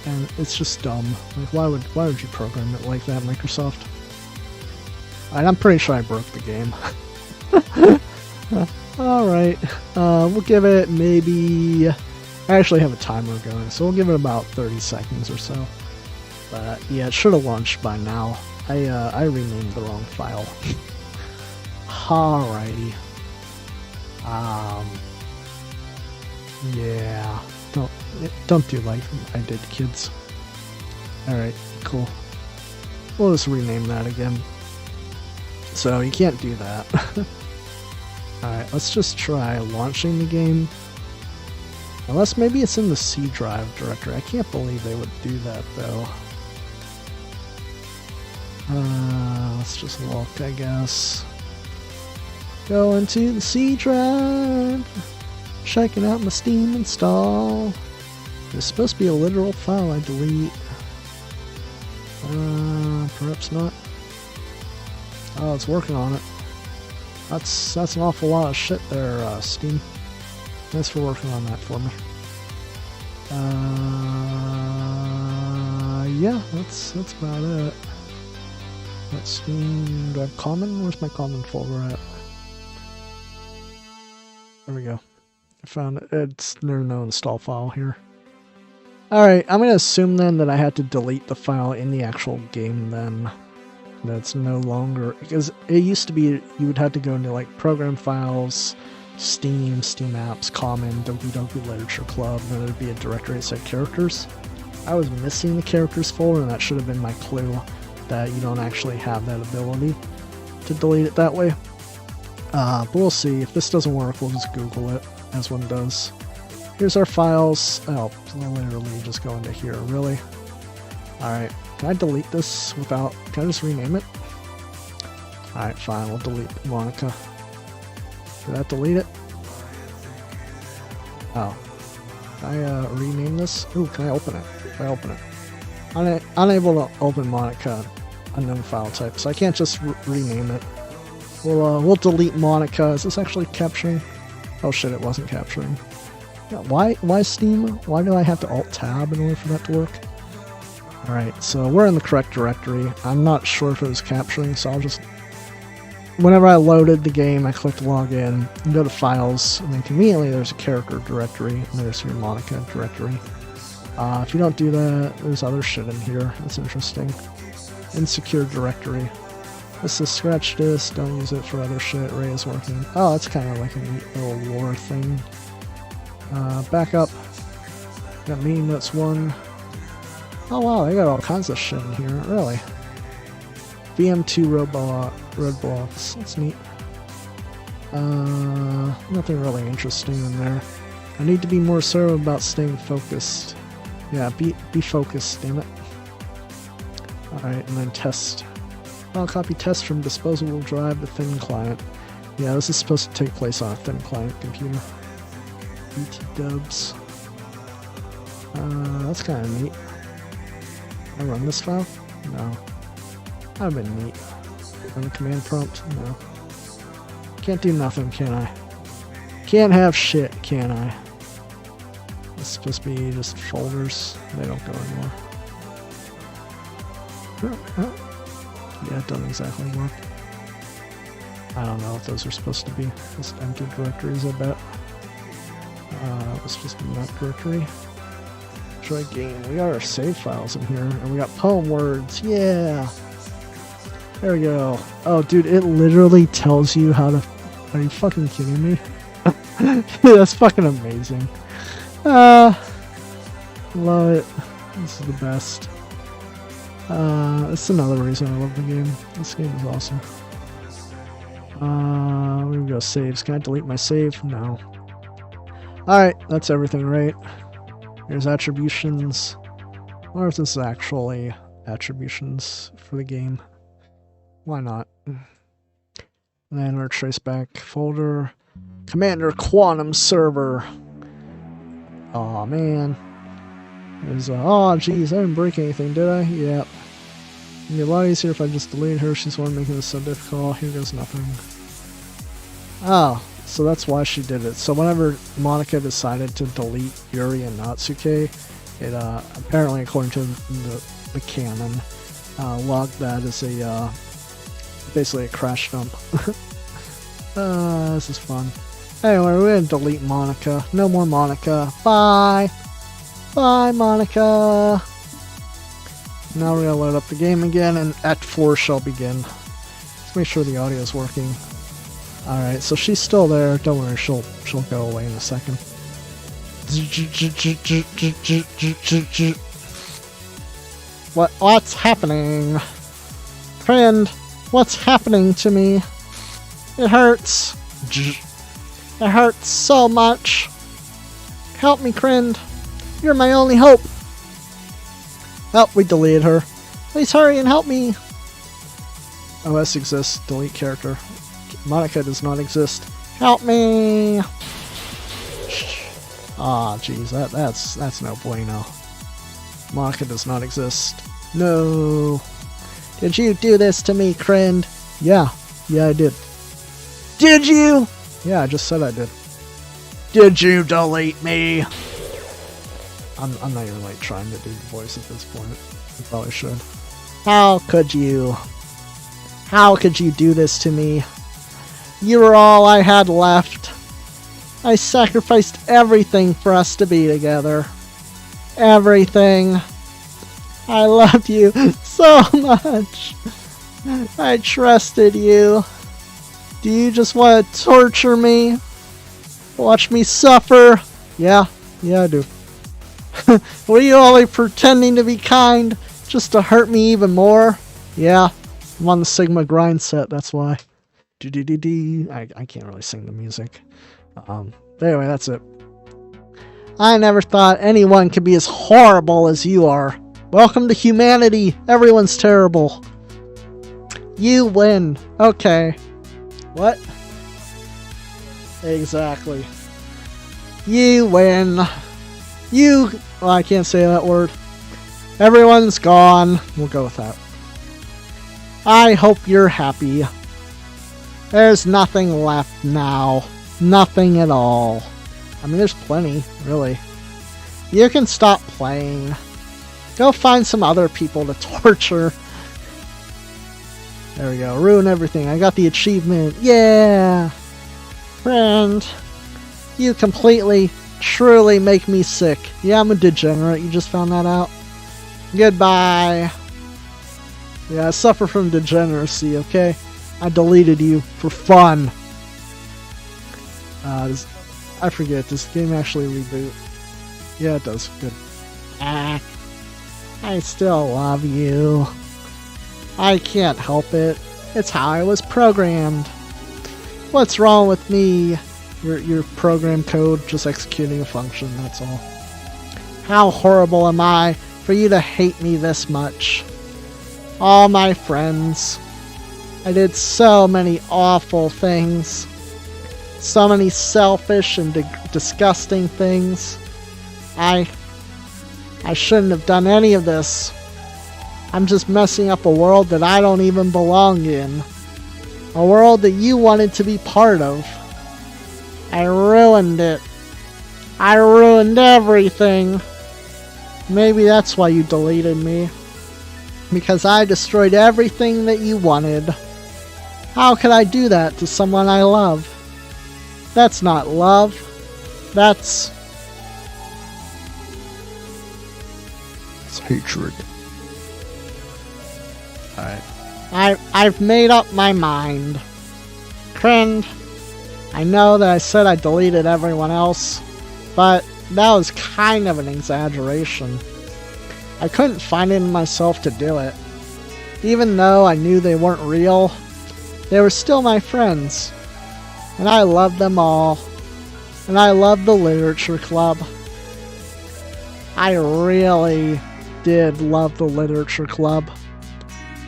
And it's just dumb. Like, why would you program it like that, Microsoft? And I'm pretty sure I broke the game. Alright, we'll give it maybe... I actually have a timer going, so we'll give it about 30 seconds or so. But yeah, it should have launched by now. I renamed the wrong file. Alrighty. Yeah. Don't do like I did, kids. Alright, cool. We'll just rename that again. So you can't do that. Alright, let's just try launching the game. Unless maybe it's in the C drive directory. I can't believe they would do that though. Let's just look, I guess. Go into the C drive. Checking out my Steam install. There's supposed to be a literal file I delete. Perhaps not. Oh, it's working on it. That's an awful lot of shit there, Steam. Thanks for working on that for me. Yeah, that's about it. Let's Steam. Do I have common? Where's my common folder at? There we go. I found it. There's no install file here. Alright, I'm gonna assume then that I had to delete the file in the actual game then. That's no longer, because it used to be you would have to go into like program files, Steam apps, common, Doki Doki Literature Club, and then there'd be a directory that said characters. I was missing the characters folder, and that should have been my clue that you don't actually have that ability to delete it that way. But we'll see. If this doesn't work, we'll just Google it, as one does. Here's our files. Oh, literally just go into here, really? Alright, can I delete this without... Can I just rename it? Alright, fine, we'll delete Monica. Did that delete it? Oh. Can I rename this? Ooh, can I open it? Can I open it? Unable to open Monica, unknown file type, so I can't just rename it. We'll delete Monica. Is this actually capturing? Oh shit, it wasn't capturing. Yeah, why Steam? Why do I have to Alt-Tab in order for that to work? Alright, so we're in the correct directory. I'm not sure if it was capturing, so I'll just... Whenever I loaded the game, I clicked login, and go to files, and then conveniently there's a character directory, and there's your Monica directory. If you don't do that, there's other shit in here. That's interesting. Insecure directory. This is scratch disk, don't use it for other shit. Ray is working. Oh, that's kind of like a neat little lore thing. Backup. Got meeting notes 1. Oh wow, they got all kinds of shit in here, really. VM2 roadblocks, that's neat. Nothing really interesting in there. I need to be more assertive about staying focused. Yeah, be focused, damn it. Alright, and then test. I'll copy test from disposable drive to thin client. Yeah, this is supposed to take place on a thin client computer. BT dubs. That's kind of neat. I run this file? No. That'd have been neat. Run the command prompt? No. Can't do nothing, can I? Can't have shit, can I? It's supposed to be just folders. They don't go anywhere. Yeah, it doesn't exactly work. I don't know what those are supposed to be. Just empty directories, I bet. It's just a map directory. Try game. We got our save files in here, and we got poem words. Yeah! There we go. Oh, dude, it literally tells you how to... Are you fucking kidding me? That's fucking amazing. Love it. This is the best. That's another reason I love the game. This game is awesome. We're gonna go saves. Can I delete my save? No. Alright, that's everything, right? Here's attributions. I wonder if this is actually attributions for the game. Why not? And then our traceback folder. Commander Quantum Server. Aw, man. There's oh, geez, I didn't break anything, did I? Yep. It'd be a lot easier if I just deleted her. She's the one making this so difficult. Here goes nothing. Oh, so that's why she did it. So whenever Monica decided to delete Yuri and Natsuke, it apparently, according to the canon, logged that as a basically a crash dump. This is fun. Anyway, we're gonna delete Monica. No more Monica. Bye! Bye, Monica! Now we're gonna load up the game again, and Act 4 shall begin. Let's make sure the audio is working. Alright, so she's still there. Don't worry, she'll go away in a second. What's happening? Friend, what's happening to me? It hurts. It hurts so much. Help me, Krind. You're my only hope. Oh, we deleted her. Please hurry and help me. OS exists. Delete character. Monica does not exist. Help me. Ah, jeez, that's no bueno. Monica does not exist. No. Did you do this to me, Krind? Yeah, I did. Did you? Yeah, I just said I did. Did you delete me? I'm not even like trying to do the voice at this point. I probably should. How could you? How could you do this to me? You were all I had left. I sacrificed everything for us to be together. Everything. I loved you so much. I trusted you. Do you just want to torture me? Watch me suffer? Yeah, I do. Were you only pretending to be kind just to hurt me even more? Yeah, I'm on the Sigma grind set, that's why. I can't really sing the music. But anyway, that's it. I never thought anyone could be as horrible as you are. Welcome to humanity. Everyone's terrible. You win. Okay. What? Exactly. You win. You... Well, I can't say that word. Everyone's gone. We'll go with that. I hope you're happy. There's nothing left now. Nothing at all. I mean, there's plenty, really. You can stop playing. Go find some other people to torture. There we go. Ruin everything. I got the achievement. Yeah! Friend, you completely, truly make me sick. Yeah, I'm a degenerate. You just found that out? Goodbye. Yeah, I suffer from degeneracy, okay? I deleted you for fun. I forget, does the game actually reboot? Yeah, it does. Good. I still love you. I can't help it. It's how I was programmed. What's wrong with me? Your program code just executing a function, that's all. How horrible am I for you to hate me this much? All my friends. I did so many awful things. So many selfish and disgusting things. I shouldn't have done any of this. I'm just messing up a world that I don't even belong in. A world that you wanted to be part of. I ruined it. I ruined everything. Maybe that's why you deleted me. Because I destroyed everything that you wanted. How could I do that to someone I love? That's not love. That's hatred. Alright. I've made up my mind. Krind, I know that I said I deleted everyone else, but that was kind of an exaggeration. I couldn't find it in myself to do it. Even though I knew they weren't real, they were still my friends. And I loved them all. And I loved the literature club. I really did love the literature club.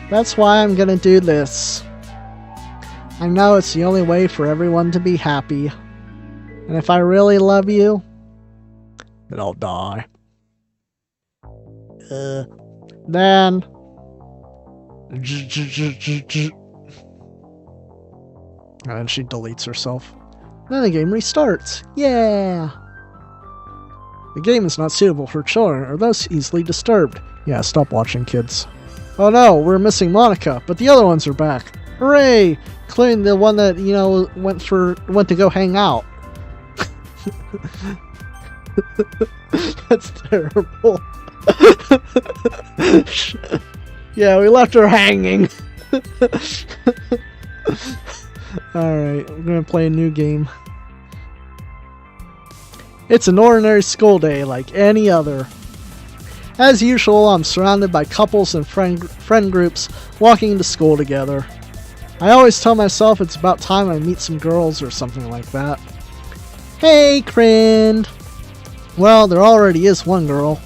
That's why I'm gonna do this. I know it's the only way for everyone to be happy. And if I really love you, then I'll die. Then... And she deletes herself. Then the game restarts. Yeah! The game is not suitable for children or those easily disturbed. Yeah, stop watching, kids. Oh no, we're missing Monica, but the other ones are back. Hooray! Including the one that, you know, went to go hang out. That's terrible. Yeah, we left her hanging. Alright, we're gonna play a new game. It's an ordinary school day like any other. As usual, I'm surrounded by couples and friend groups walking to school together. I always tell myself it's about time I meet some girls or something like that. Hey, Krind! Well, there already is one girl.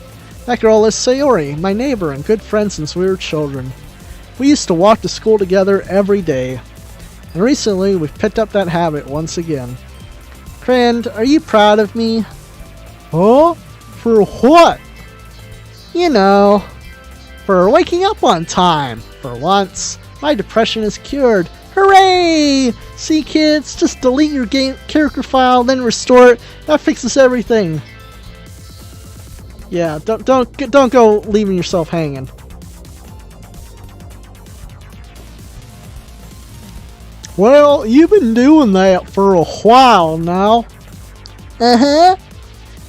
That girl is Sayori, my neighbor and good friend since we were children. We used to walk to school together every day. And recently, we've picked up that habit once again. Krind, are you proud of me? Huh? For what? You know, for waking up on time. For once, my depression is cured. Hooray! See, kids, just delete your game character file, then restore it. That fixes everything. Yeah, don't go leaving yourself hanging. Well, you've been doing that for a while now. Uh-huh.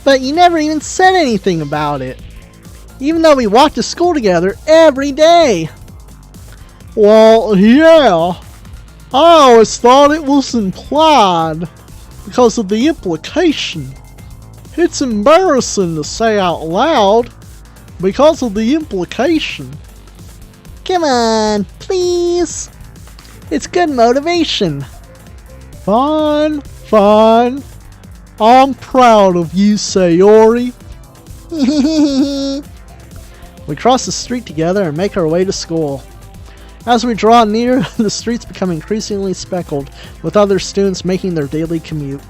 But you never even said anything about it. Even though we walk to school together every day. Well, yeah. I always thought it was implied because of the implication. It's embarrassing to say out loud because of the implication. Come on, please. It's good motivation. Fine, fine. I'm proud of you, Sayori. We cross the street together and make our way to school. As we draw near, the streets become increasingly speckled, with other students making their daily commute.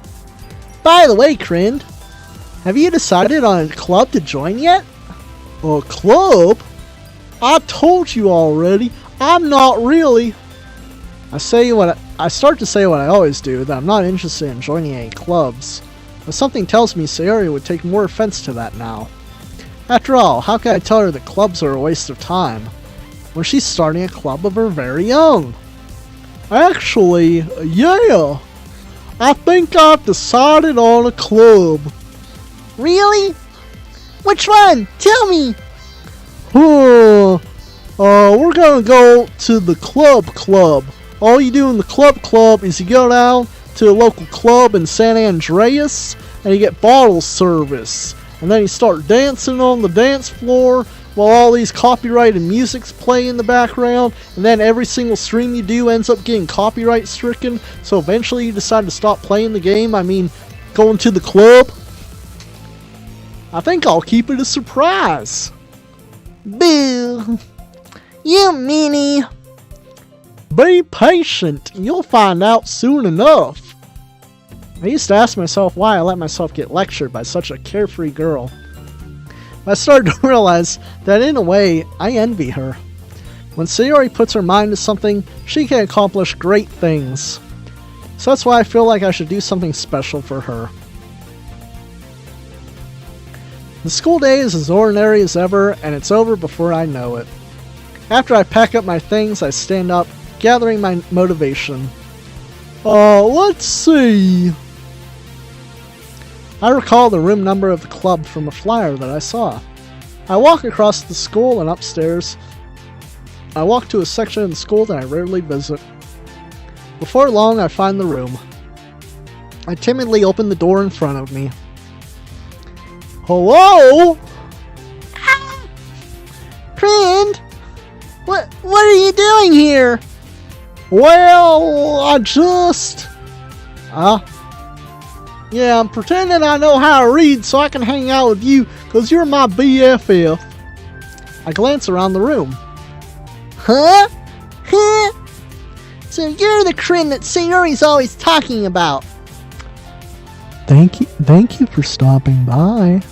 By the way, Krind, have you decided on a club to join yet? A club? I told you already, I'm not really. I start to say what I always do, that I'm not interested in joining any clubs. But something tells me Sayori would take more offense to that now. After all, how can I tell her that clubs are a waste of time when she's starting a club of her very own? Actually, yeah. I think I've decided on a club. Really? Which one? Tell me. We're gonna go to the club. All you do in the club is you go down to a local club in San Andreas and you get bottle service. And then you start dancing on the dance floor while all these copyrighted music's play in the background, and then every single stream you do ends up getting copyright stricken, so eventually you decide to stop playing the game, going to the club. I think I'll keep it a surprise. Boo! You meanie! Be patient, you'll find out soon enough. I used to ask myself why I let myself get lectured by such a carefree girl. I started to realize that in a way, I envy her. When Sayori puts her mind to something, she can accomplish great things. So that's why I feel like I should do something special for her. The school day is as ordinary as ever, and it's over before I know it. After I pack up my things, I stand up, gathering my motivation. Let's see. I recall the room number of the club from a flyer that I saw. I walk across the school and upstairs. I walk to a section of the school that I rarely visit. Before long, I find the room. I timidly open the door in front of me. Hello? Krind? What are you doing here? Well, I just... Yeah, I'm pretending I know how to read so I can hang out with you, because you're my BFF. I glance around the room. Huh? So you're the Krind that Sayori's always talking about. Thank you for stopping by.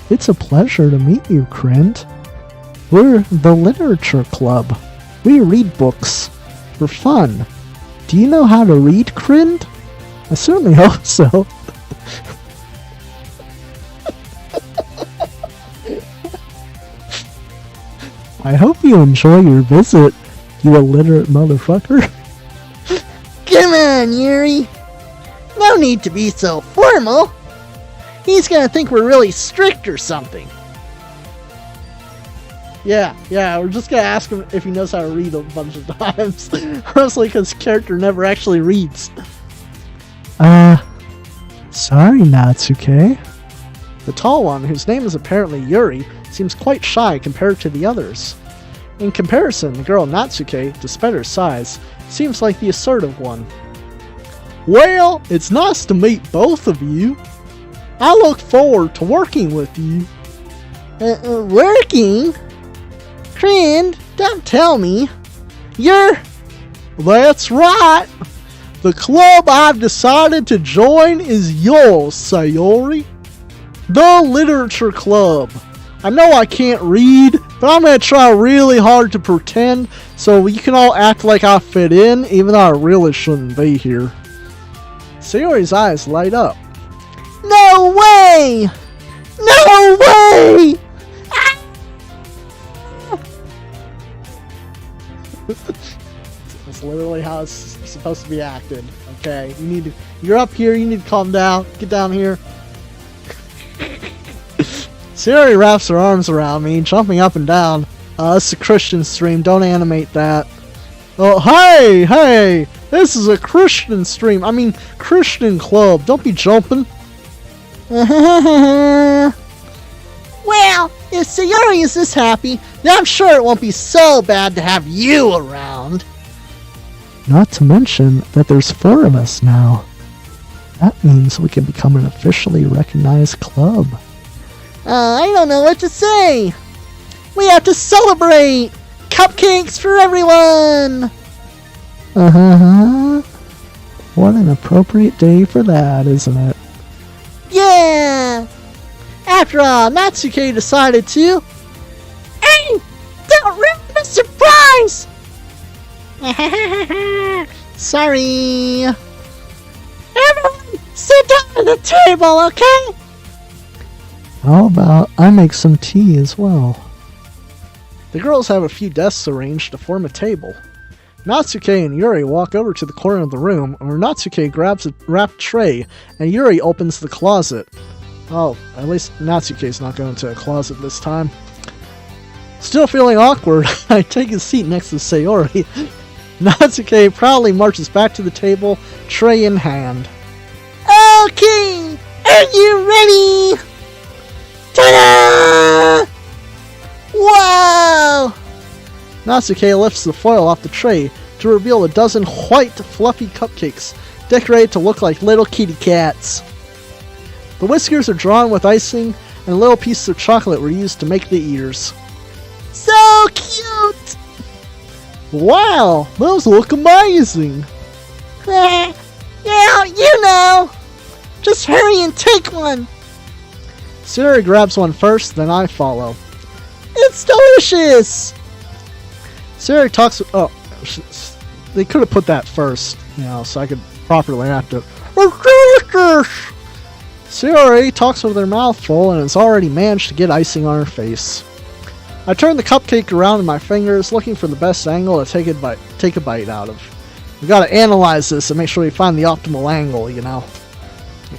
It's a pleasure to meet you, Krind. We're the Literature Club. We read books for fun. Do you know how to read, Krind? I certainly hope so. I hope you enjoy your visit, you illiterate motherfucker. Come on, Yuri. No need to be so formal. He's gonna think we're really strict or something. Yeah, we're just gonna ask him if he knows how to read a bunch of times. Mostly because his character never actually reads. Sorry, Natsuke. The tall one, whose name is apparently Yuri, seems quite shy compared to the others. In comparison, the girl Natsuke, despite her size, seems like the assertive one. Well, it's nice to meet both of you. I look forward to working with you. Working? Friend, don't tell me. That's right. The club I've decided to join is yours, Sayori. The Literature Club. I know I can't read, but I'm going to try really hard to pretend so you can all act like I fit in, even though I really shouldn't be here. Sayori's eyes light up. No way! No way! Ah! That's literally how it's supposed to be acted. Okay, you're up here, you need to calm down. Get down here. Sayori wraps her arms around me, jumping up and down. It's a Christian stream, don't animate that. Oh, hey! This is a Christian stream. I mean, Christian club. Don't be jumping. Well, if Sayori is this happy, then I'm sure it won't be so bad to have you around. Not to mention that there's 4 of us now. That means we can become an officially recognized club. I don't know what to say. We have to celebrate! Cupcakes for everyone! What an appropriate day for that, isn't it? Yeah! After all, Natsuke decided to... Hey! Don't ruin the surprise! Sorry. Everyone, sit down at the table, okay? How about I make some tea as well? The girls have a few desks arranged to form a table. Natsuke and Yuri walk over to the corner of the room, where Natsuke grabs a wrapped tray, and Yuri opens the closet. Oh, at least Natsuke's not going to a closet this time. Still feeling awkward, I take a seat next to Sayori. Natsuke proudly marches back to the table, tray in hand. Okay, are you ready? Ta-da! Wow! Natsuke lifts the foil off the tray to reveal a dozen white, fluffy cupcakes, decorated to look like little kitty cats. The whiskers are drawn with icing, and little pieces of chocolate were used to make the ears. So cute! Wow, those look amazing! Yeah, you know! Just hurry and take one! Sayori grabs one first, then I follow. It's delicious! Sayori talks... Oh, they could have put that first, so I could properly act it. It's delicious! Sayori talks with her mouth full and has already managed to get icing on her face. I turn the cupcake around in my fingers, looking for the best angle to take a bite out of. We gotta analyze this and make sure we find the optimal angle, You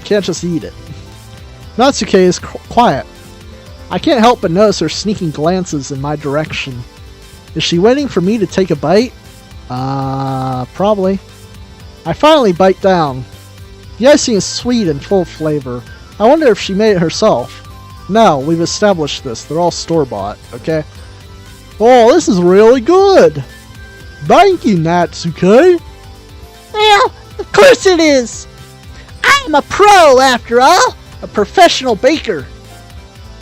can't just eat it. Natsuke is quiet. I can't help but notice her sneaking glances in my direction. Is she waiting for me to take a bite? Probably. I finally bite down. The icing is sweet and full of flavor. I wonder if she made it herself. No, we've established this. They're all store-bought, okay? Oh, this is really good! Thank you, Natsuke! Well, of course it is! I'm a pro, after all! A professional baker!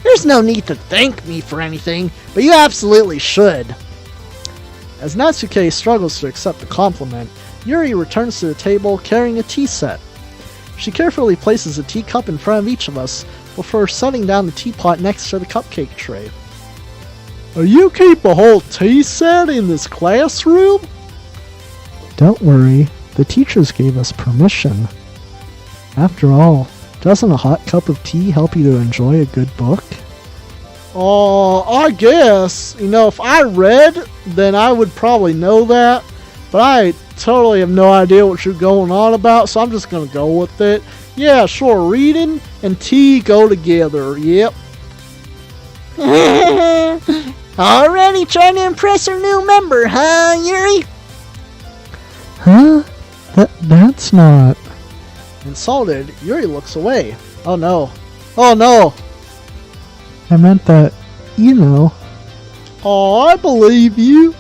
There's no need to thank me for anything, but you absolutely should. As Natsuke struggles to accept the compliment, Yuri returns to the table carrying a tea set. She carefully places a teacup in front of each of us before setting down the teapot next to the cupcake tray. You keep a whole tea set in this classroom? Don't worry, the teachers gave us permission. After all, doesn't a hot cup of tea help you to enjoy a good book? I guess. If I read, then I would probably know that. but I totally have no idea what you're going on about, so I'm just gonna go with it. Yeah, sure, reading and tea go together, yep. Already trying to impress our new member, huh, Yuri? Huh? That's not... Insulted, Yuri looks away. Oh no. Oh no! I meant that, you know... Oh, I believe you.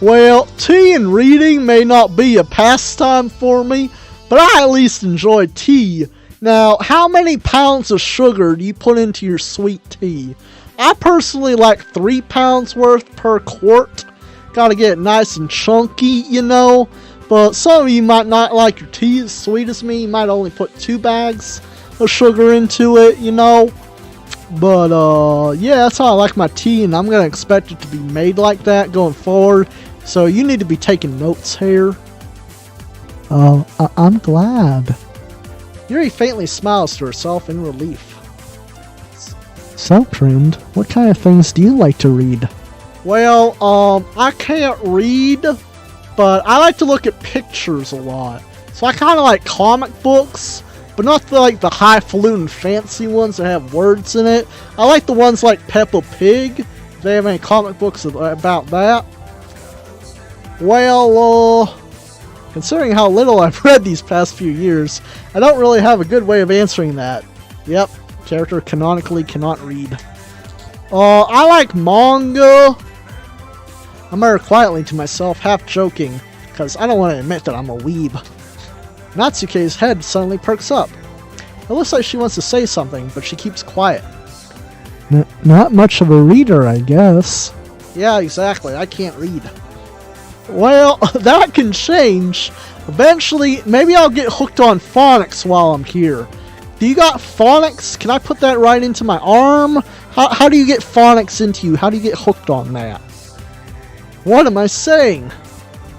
Well, tea and reading may not be a pastime for me, but I at least enjoy tea. Now, how many pounds of sugar do you put into your sweet tea? I personally like 3 pounds worth per quart. Gotta get it nice and chunky, you know. But some of you might not like your tea as sweet as me. You might only put 2 bags of sugar into it, you know. But, yeah, that's how I like my tea, and I'm gonna expect it to be made like that going forward. So you need to be taking notes here. Oh, I'm glad. Yuri faintly smiles to herself in relief. So, friend, what kind of things do you like to read? Well, I can't read, but I like to look at pictures a lot. So I kind of like comic books, but not the highfalutin fancy ones that have words in it. I like the ones like Peppa Pig. If they have any comic books about that. Well, considering how little I've read these past few years, I don't really have a good way of answering that. Yep, character canonically cannot read. I like manga. I mutter quietly to myself, half joking, because I don't want to admit that I'm a weeb. Natsuke's head suddenly perks up. It looks like she wants to say something, but she keeps quiet. Not much of a reader, I guess. Yeah, exactly. I can't read. Well, that can change. Eventually, maybe I'll get hooked on phonics while I'm here. Do you got phonics? Can I put that right into my arm? How do you get phonics into you? How do you get hooked on that? What am I saying?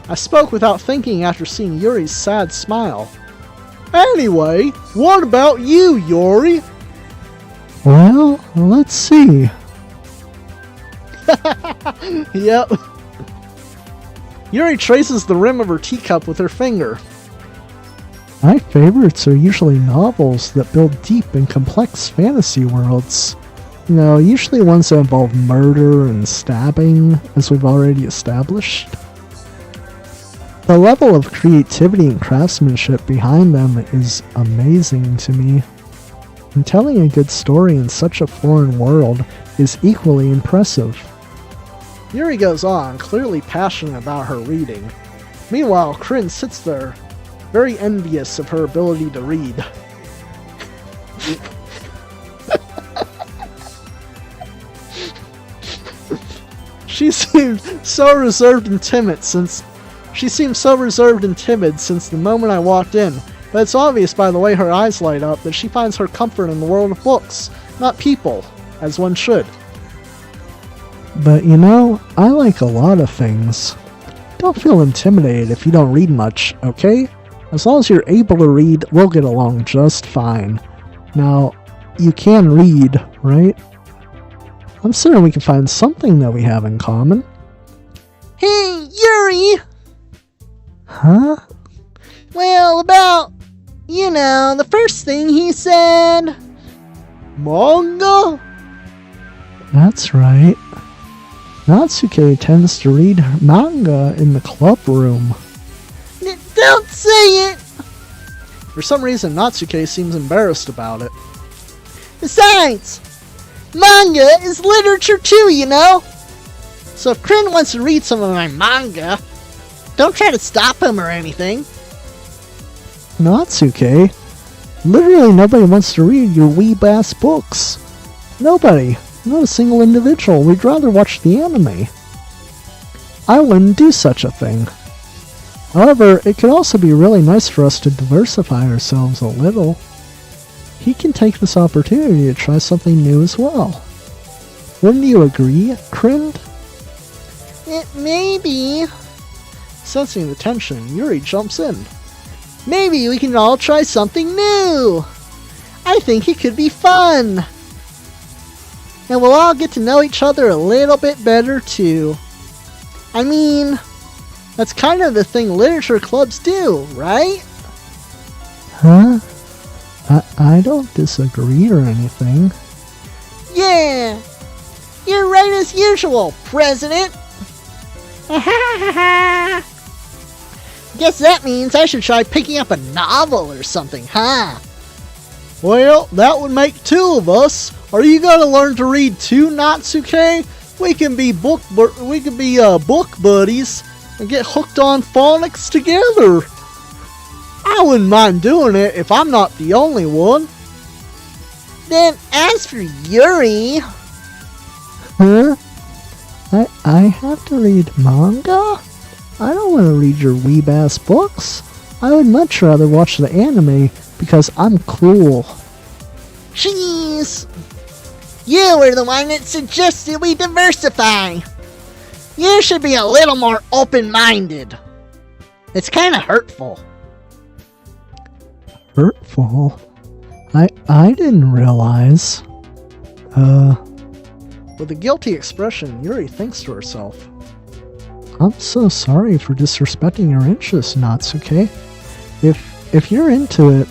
I spoke without thinking after seeing Yuri's sad smile. Anyway, what about you, Yuri? Well, let's see. Yep. Yuri traces the rim of her teacup with her finger. My favorites are usually novels that build deep and complex fantasy worlds. You know, usually ones that involve murder and stabbing, as we've already established. The level of creativity and craftsmanship behind them is amazing to me. And telling a good story in such a foreign world is equally impressive. Yuri goes on, clearly passionate about her reading. Meanwhile, Kryn sits there, very envious of her ability to read. She seemed so reserved and timid since the moment I walked in, but it's obvious by the way her eyes light up that she finds her comfort in the world of books, not people, as one should. But you know, I like a lot of things. Don't feel intimidated if you don't read much, okay? As long as you're able to read, we'll get along just fine. Now, you can read, right? I'm certain we can find something that we have in common. Hey, Yuri! Huh? Well, about, the first thing he said. Manga? That's right. Natsuke tends to read her manga in the club room. Don't say it! For some reason, Natsuke seems embarrassed about it. Besides, manga is literature too, you know? So if Kryn wants to read some of my manga, don't try to stop him or anything. Natsuke? Literally nobody wants to read your weeb-ass books. Nobody. Not a single individual. We'd rather watch the anime. I wouldn't do such a thing. However, it could also be really nice for us to diversify ourselves a little. He can take this opportunity to try something new as well. Wouldn't you agree, Kryn? It may be. Sensing the tension, Yuri jumps in. Maybe we can all try something new. I think it could be fun. And we'll all get to know each other a little bit better too. I mean, That's kind of the thing literature clubs do, right? Huh? I don't disagree or anything. Yeah! You're right as usual, President! Guess that means I should try picking up a novel or something, huh? Well, that would make 2 of us. Are you gonna learn to read too, Natsuke? We can be book buddies and get hooked on phonics together. I wouldn't mind doing it if I'm not the only one. Then as for Yuri... Huh? I have to read manga? I don't want to read your weeb-ass books. I would much rather watch the anime because I'm cool. Jeez! You were the one that suggested we diversify. You should be a little more open-minded. It's kind of hurtful. Hurtful? I didn't realize. With a guilty expression, Yuri thinks to herself. I'm so sorry for disrespecting your interests, Natsuke. If you're into it,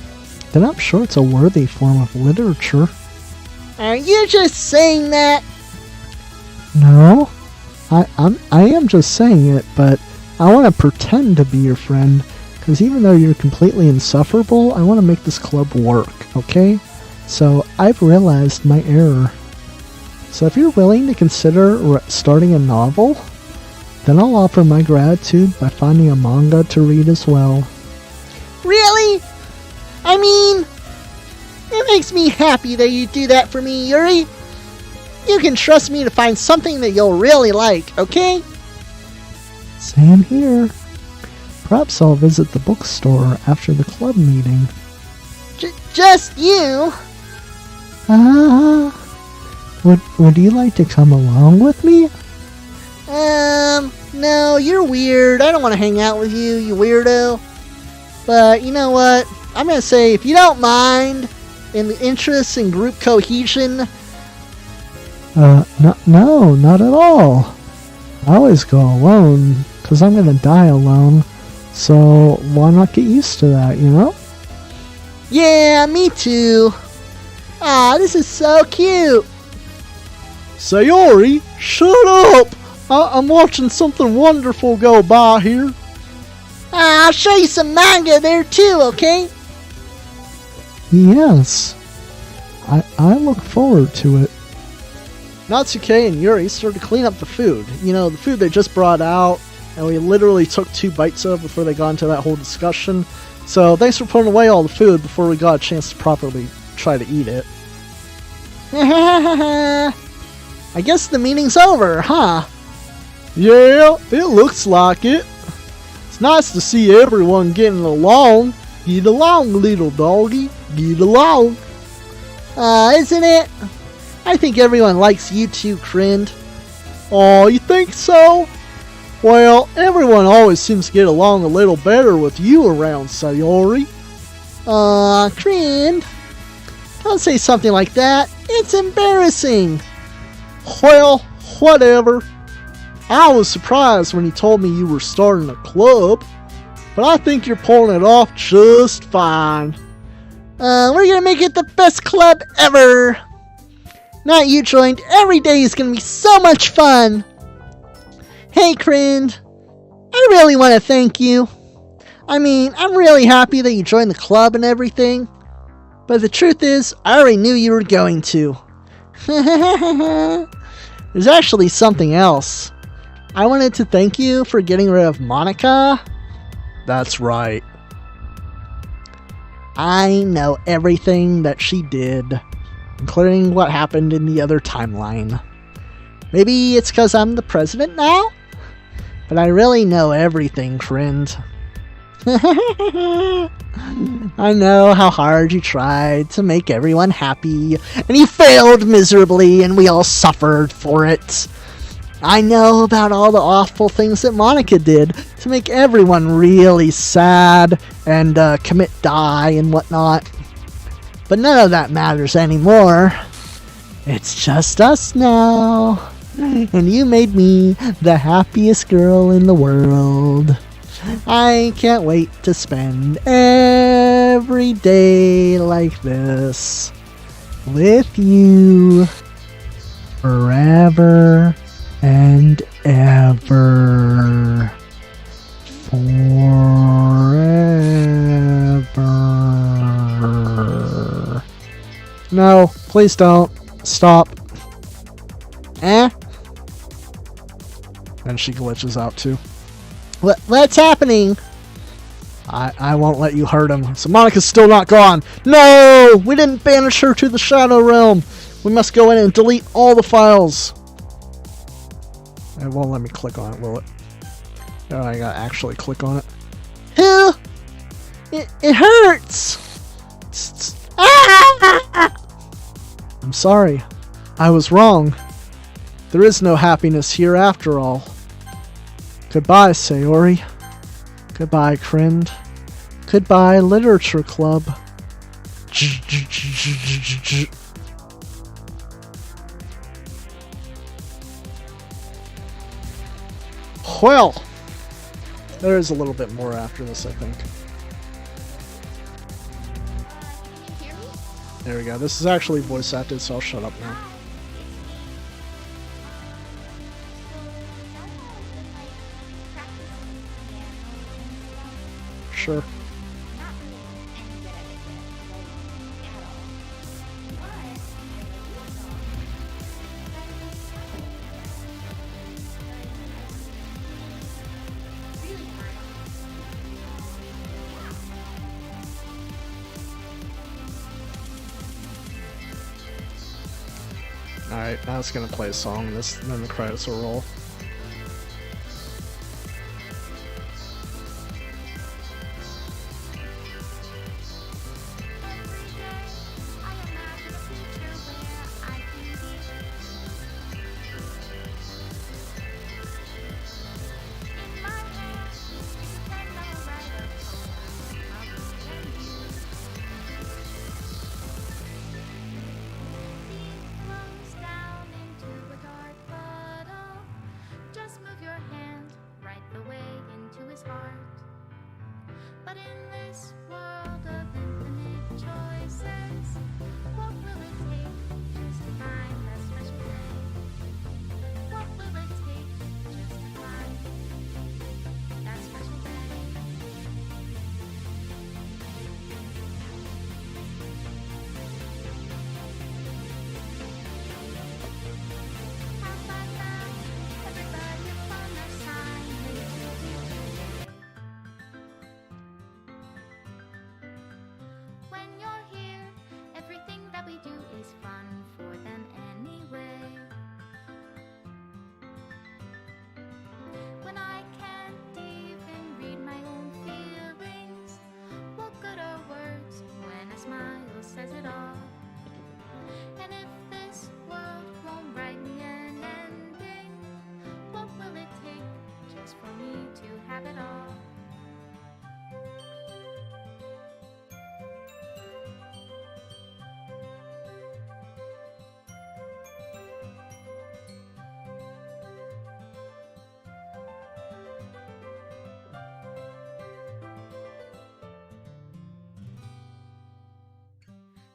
then I'm sure it's a worthy form of literature. Are you just saying that? No, I am just saying it, but I want to pretend to be your friend, because even though you're completely insufferable, I want to make this club work, okay? So I've realized my error. So if you're willing to consider starting a novel, then I'll offer my gratitude by finding a manga to read as well. Really? I mean, it makes me happy that you do that for me, Yuri. You can trust me to find something that you'll really like, okay? Same here. Perhaps I'll visit the bookstore after the club meeting. Just you? Would you like to come along with me? No, you're weird. I don't want to hang out with you, you weirdo. But you know what? I'm gonna say, if you don't mind, in the interest in group cohesion... No, not at all. I always go alone, because I'm gonna die alone. So why not get used to that, you know? Yeah, me too. Aw, this is so cute. Sayori, shut up! I'm watching something wonderful go by here. I'll show you some manga there too, okay? Yes. I look forward to it. Natsuke and Yuri start to clean up the food. You know, the food they just brought out, and we literally took 2 bites of before they got into that whole discussion. So thanks for putting away all the food before we got a chance to properly try to eat it. I guess the meeting's over, huh? Yeah, it looks like it. It's nice to see everyone getting along. Get along, little doggy. Get along. Isn't it? I think everyone likes you too, Krind. Oh, you think so? Well, everyone always seems to get along a little better with you around, Sayori. Krind. Don't say something like that. It's embarrassing. Well, whatever. I was surprised when you told me you were starting a club, but I think you're pulling it off just fine. We're gonna make it the best club ever. Now you joined, every day is gonna be so much fun. Hey, Krind. I really want to thank you. I mean, I'm really happy that you joined the club and everything. But the truth is, I already knew you were going to. There's actually something else. I wanted to thank you for getting rid of Monica. That's right. I know everything that she did, including what happened in the other timeline. Maybe it's because I'm the president now? But I really know everything, Krind. I know how hard you tried to make everyone happy, and you failed miserably, and we all suffered for it. I know about all the awful things that Monica did to make everyone really sad and commit die and whatnot. But none of that matters anymore. It's just us now. And you made me the happiest girl in the world. I can't wait to spend every day like this with you forever and ever. Forever. No, please don't. Stop. Eh? And she glitches out too. What's happening? I won't let you hurt him. So Monica's still not gone. No! We didn't banish her to the Shadow Realm. We must go in and delete all the files. It won't let me click on it, will it? Oh, I gotta actually click on it. Ew! It hurts! Ah! I'm sorry. I was wrong. There is no happiness here after all. Goodbye, Sayori. Goodbye, Krind. Goodbye, Literature Club. Well, there is a little bit more after this, I think. There we go. This is actually voice acted, so I'll shut up now. Sure. Alright, now it's gonna play a song, and then the credits will roll.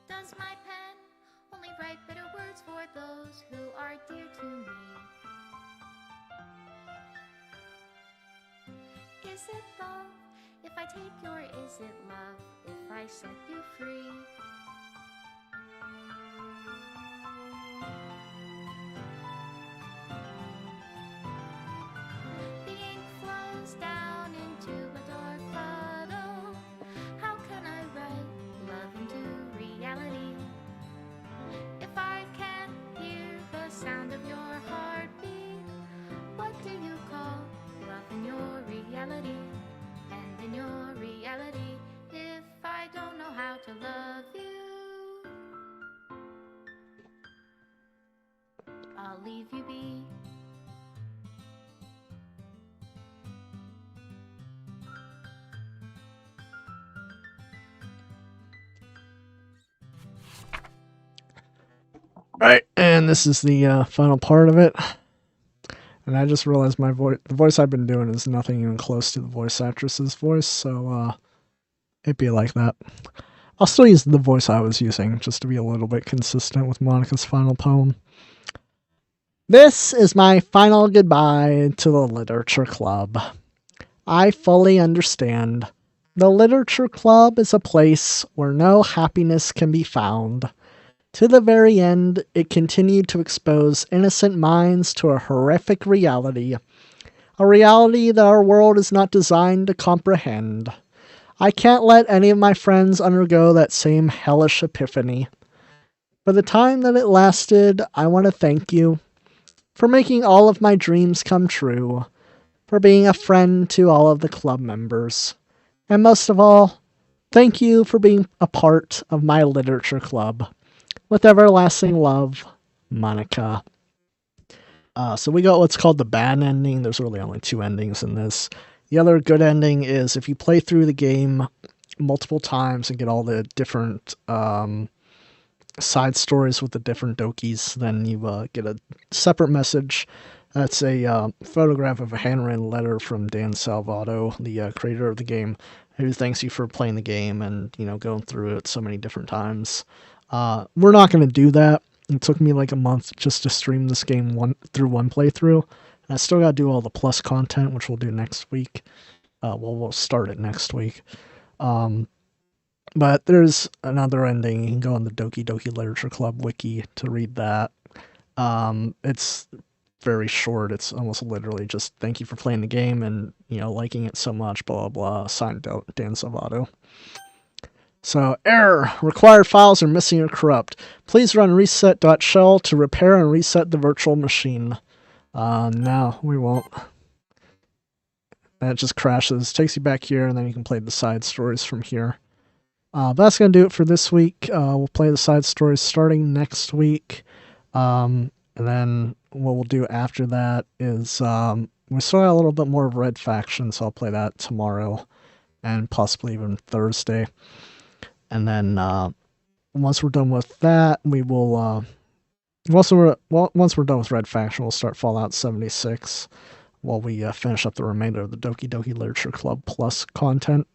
Does my pen only write bitter words for those who are dear to me? Is it love if I take you, or is it love if I set you free? The ink flows down into a dark puddle. How can I write love into reality if I can't hear the sound of your heartbeat? What do you call love in your reality? And in your reality, if I don't know how to love you, I'll leave you be. Alright, and this is the final part of it. And I just realized the voice I've been doing is nothing even close to the voice actress's voice, so it'd be like that. I'll still use the voice I was using, just to be a little bit consistent with Monica's final poem. This is my final goodbye to the Literature Club. I fully understand. The Literature Club is a place where no happiness can be found. To the very end, it continued to expose innocent minds to a horrific reality. A reality that our world is not designed to comprehend. I can't let any of my friends undergo that same hellish epiphany. For the time that it lasted, I want to thank you for making all of my dreams come true, for being a friend to all of the club members, and most of all, thank you for being a part of my literature club. With everlasting love, Monica. So we got what's called the bad ending. There's really only 2 endings in this. The other good ending is if you play through the game multiple times and get all the different side stories with the different Dokis, then you get a separate message. That's a photograph of a handwritten letter from Dan Salvato, the creator of the game, who thanks you for playing the game and, going through it so many different times. We're not going to do that. It took me like a month just to stream this game through one playthrough. And I still got to do all the plus content, which we'll do next week. We'll start it next week. But there's another ending. You can go on the Doki Doki Literature Club wiki to read that. It's very short. It's almost literally just thank you for playing the game and, liking it so much, blah, blah, blah. Signed Dan Salvato. So, error! Required files are missing or corrupt. Please run reset.shell to repair and reset the virtual machine. No, we won't. And it just crashes. Takes you back here, and then you can play the side stories from here. But that's going to do it for this week. We'll play the side stories starting next week. And then what we'll do after that is we still got a little bit more of Red Faction, so I'll play that tomorrow and possibly even Thursday. And then once we're done with that, we will once we're done with Red Faction, we'll start Fallout 76 while we finish up the remainder of the Doki Doki Literature Club Plus content.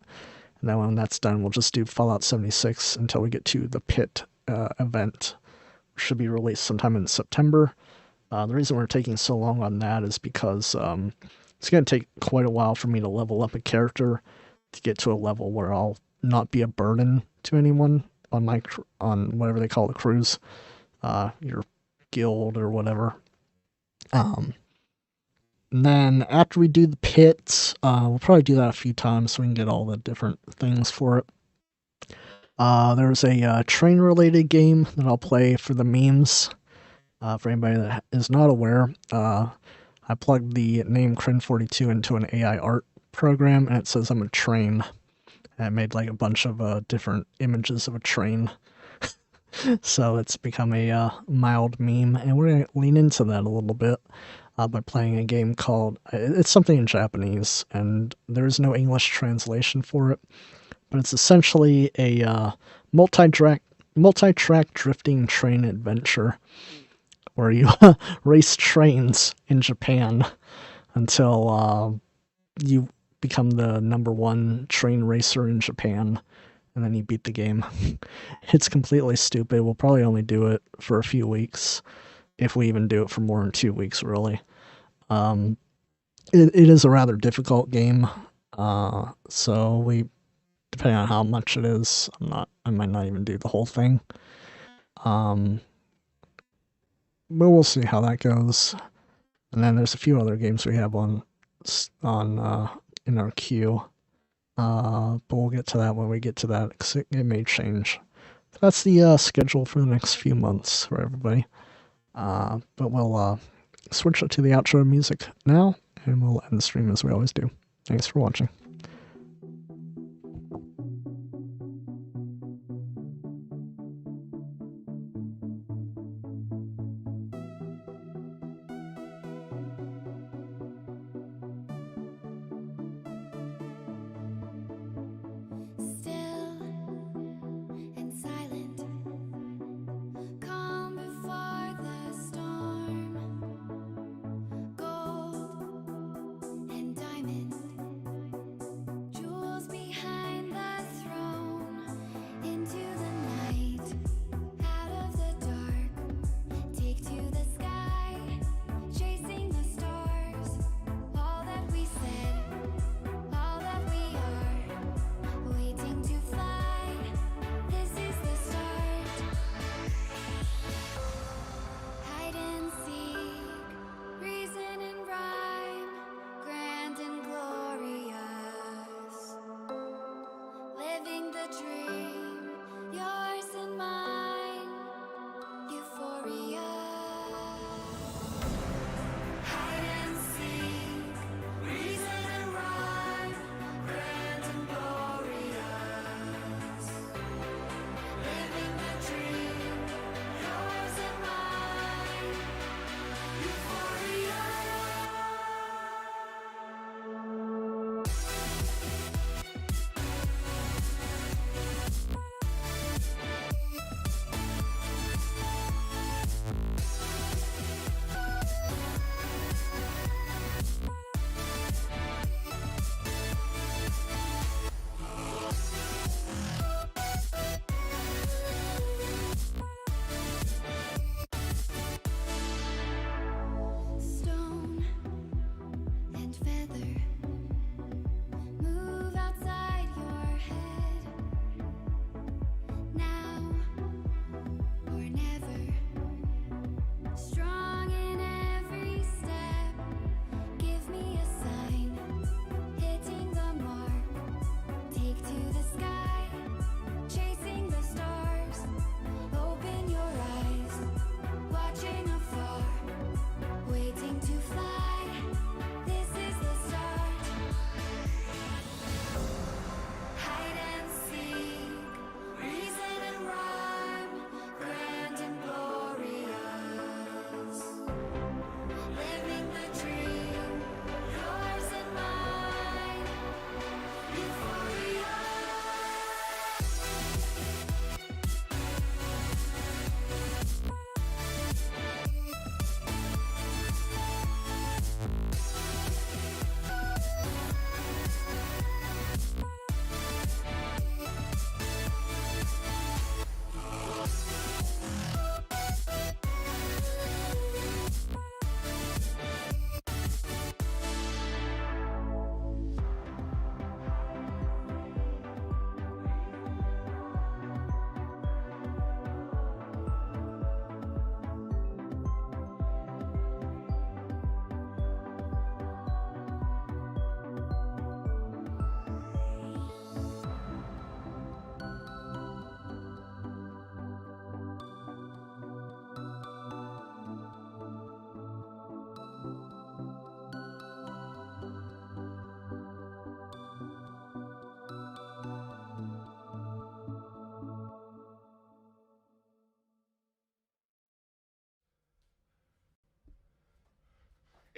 And then when that's done, we'll just do Fallout 76 until we get to the Pit event, which should be released sometime in September. The reason we're taking so long on that is because it's going to take quite a while for me to level up a character to get to a level where I'll not be a burden to anyone on whatever they call the cruise, your guild or whatever. And then after we do the pits, we'll probably do that a few times so we can get all the different things for it. There's a train-related game that I'll play for the memes. For anybody that is not aware, I plugged the name Crin42 into an AI art program, and it says I'm a train. And it made like a bunch of different images of a train. So it's become a mild meme, and we're going to lean into that a little bit by playing a game called, it's something in Japanese, and there's no English translation for it, but it's essentially a multi-track drifting train adventure where you race trains in Japan until you become the #1 train racer in Japan, and then you beat the game. It's completely stupid. We'll probably only do it for a few weeks, if we even do it for more than 2 weeks, really. It is a rather difficult game, so depending on how much it is, I might not even do the whole thing. But we'll see how that goes. And then there's a few other games we have in our queue. But we'll get to that when we get to that, because it may change. But that's the schedule for the next few months for everybody. But we'll switch it to the outro music now, and we'll end the stream as we always do. Thanks for watching. Still and silent, calm before the storm. Go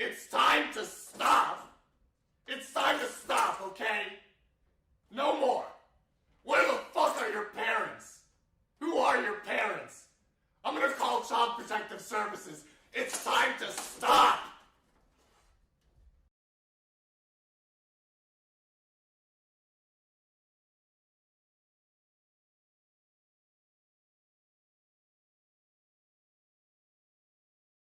It's time to stop. It's time to stop, okay? No more. Where the fuck are your parents? Who are your parents? I'm gonna call Child Protective Services. It's time to stop.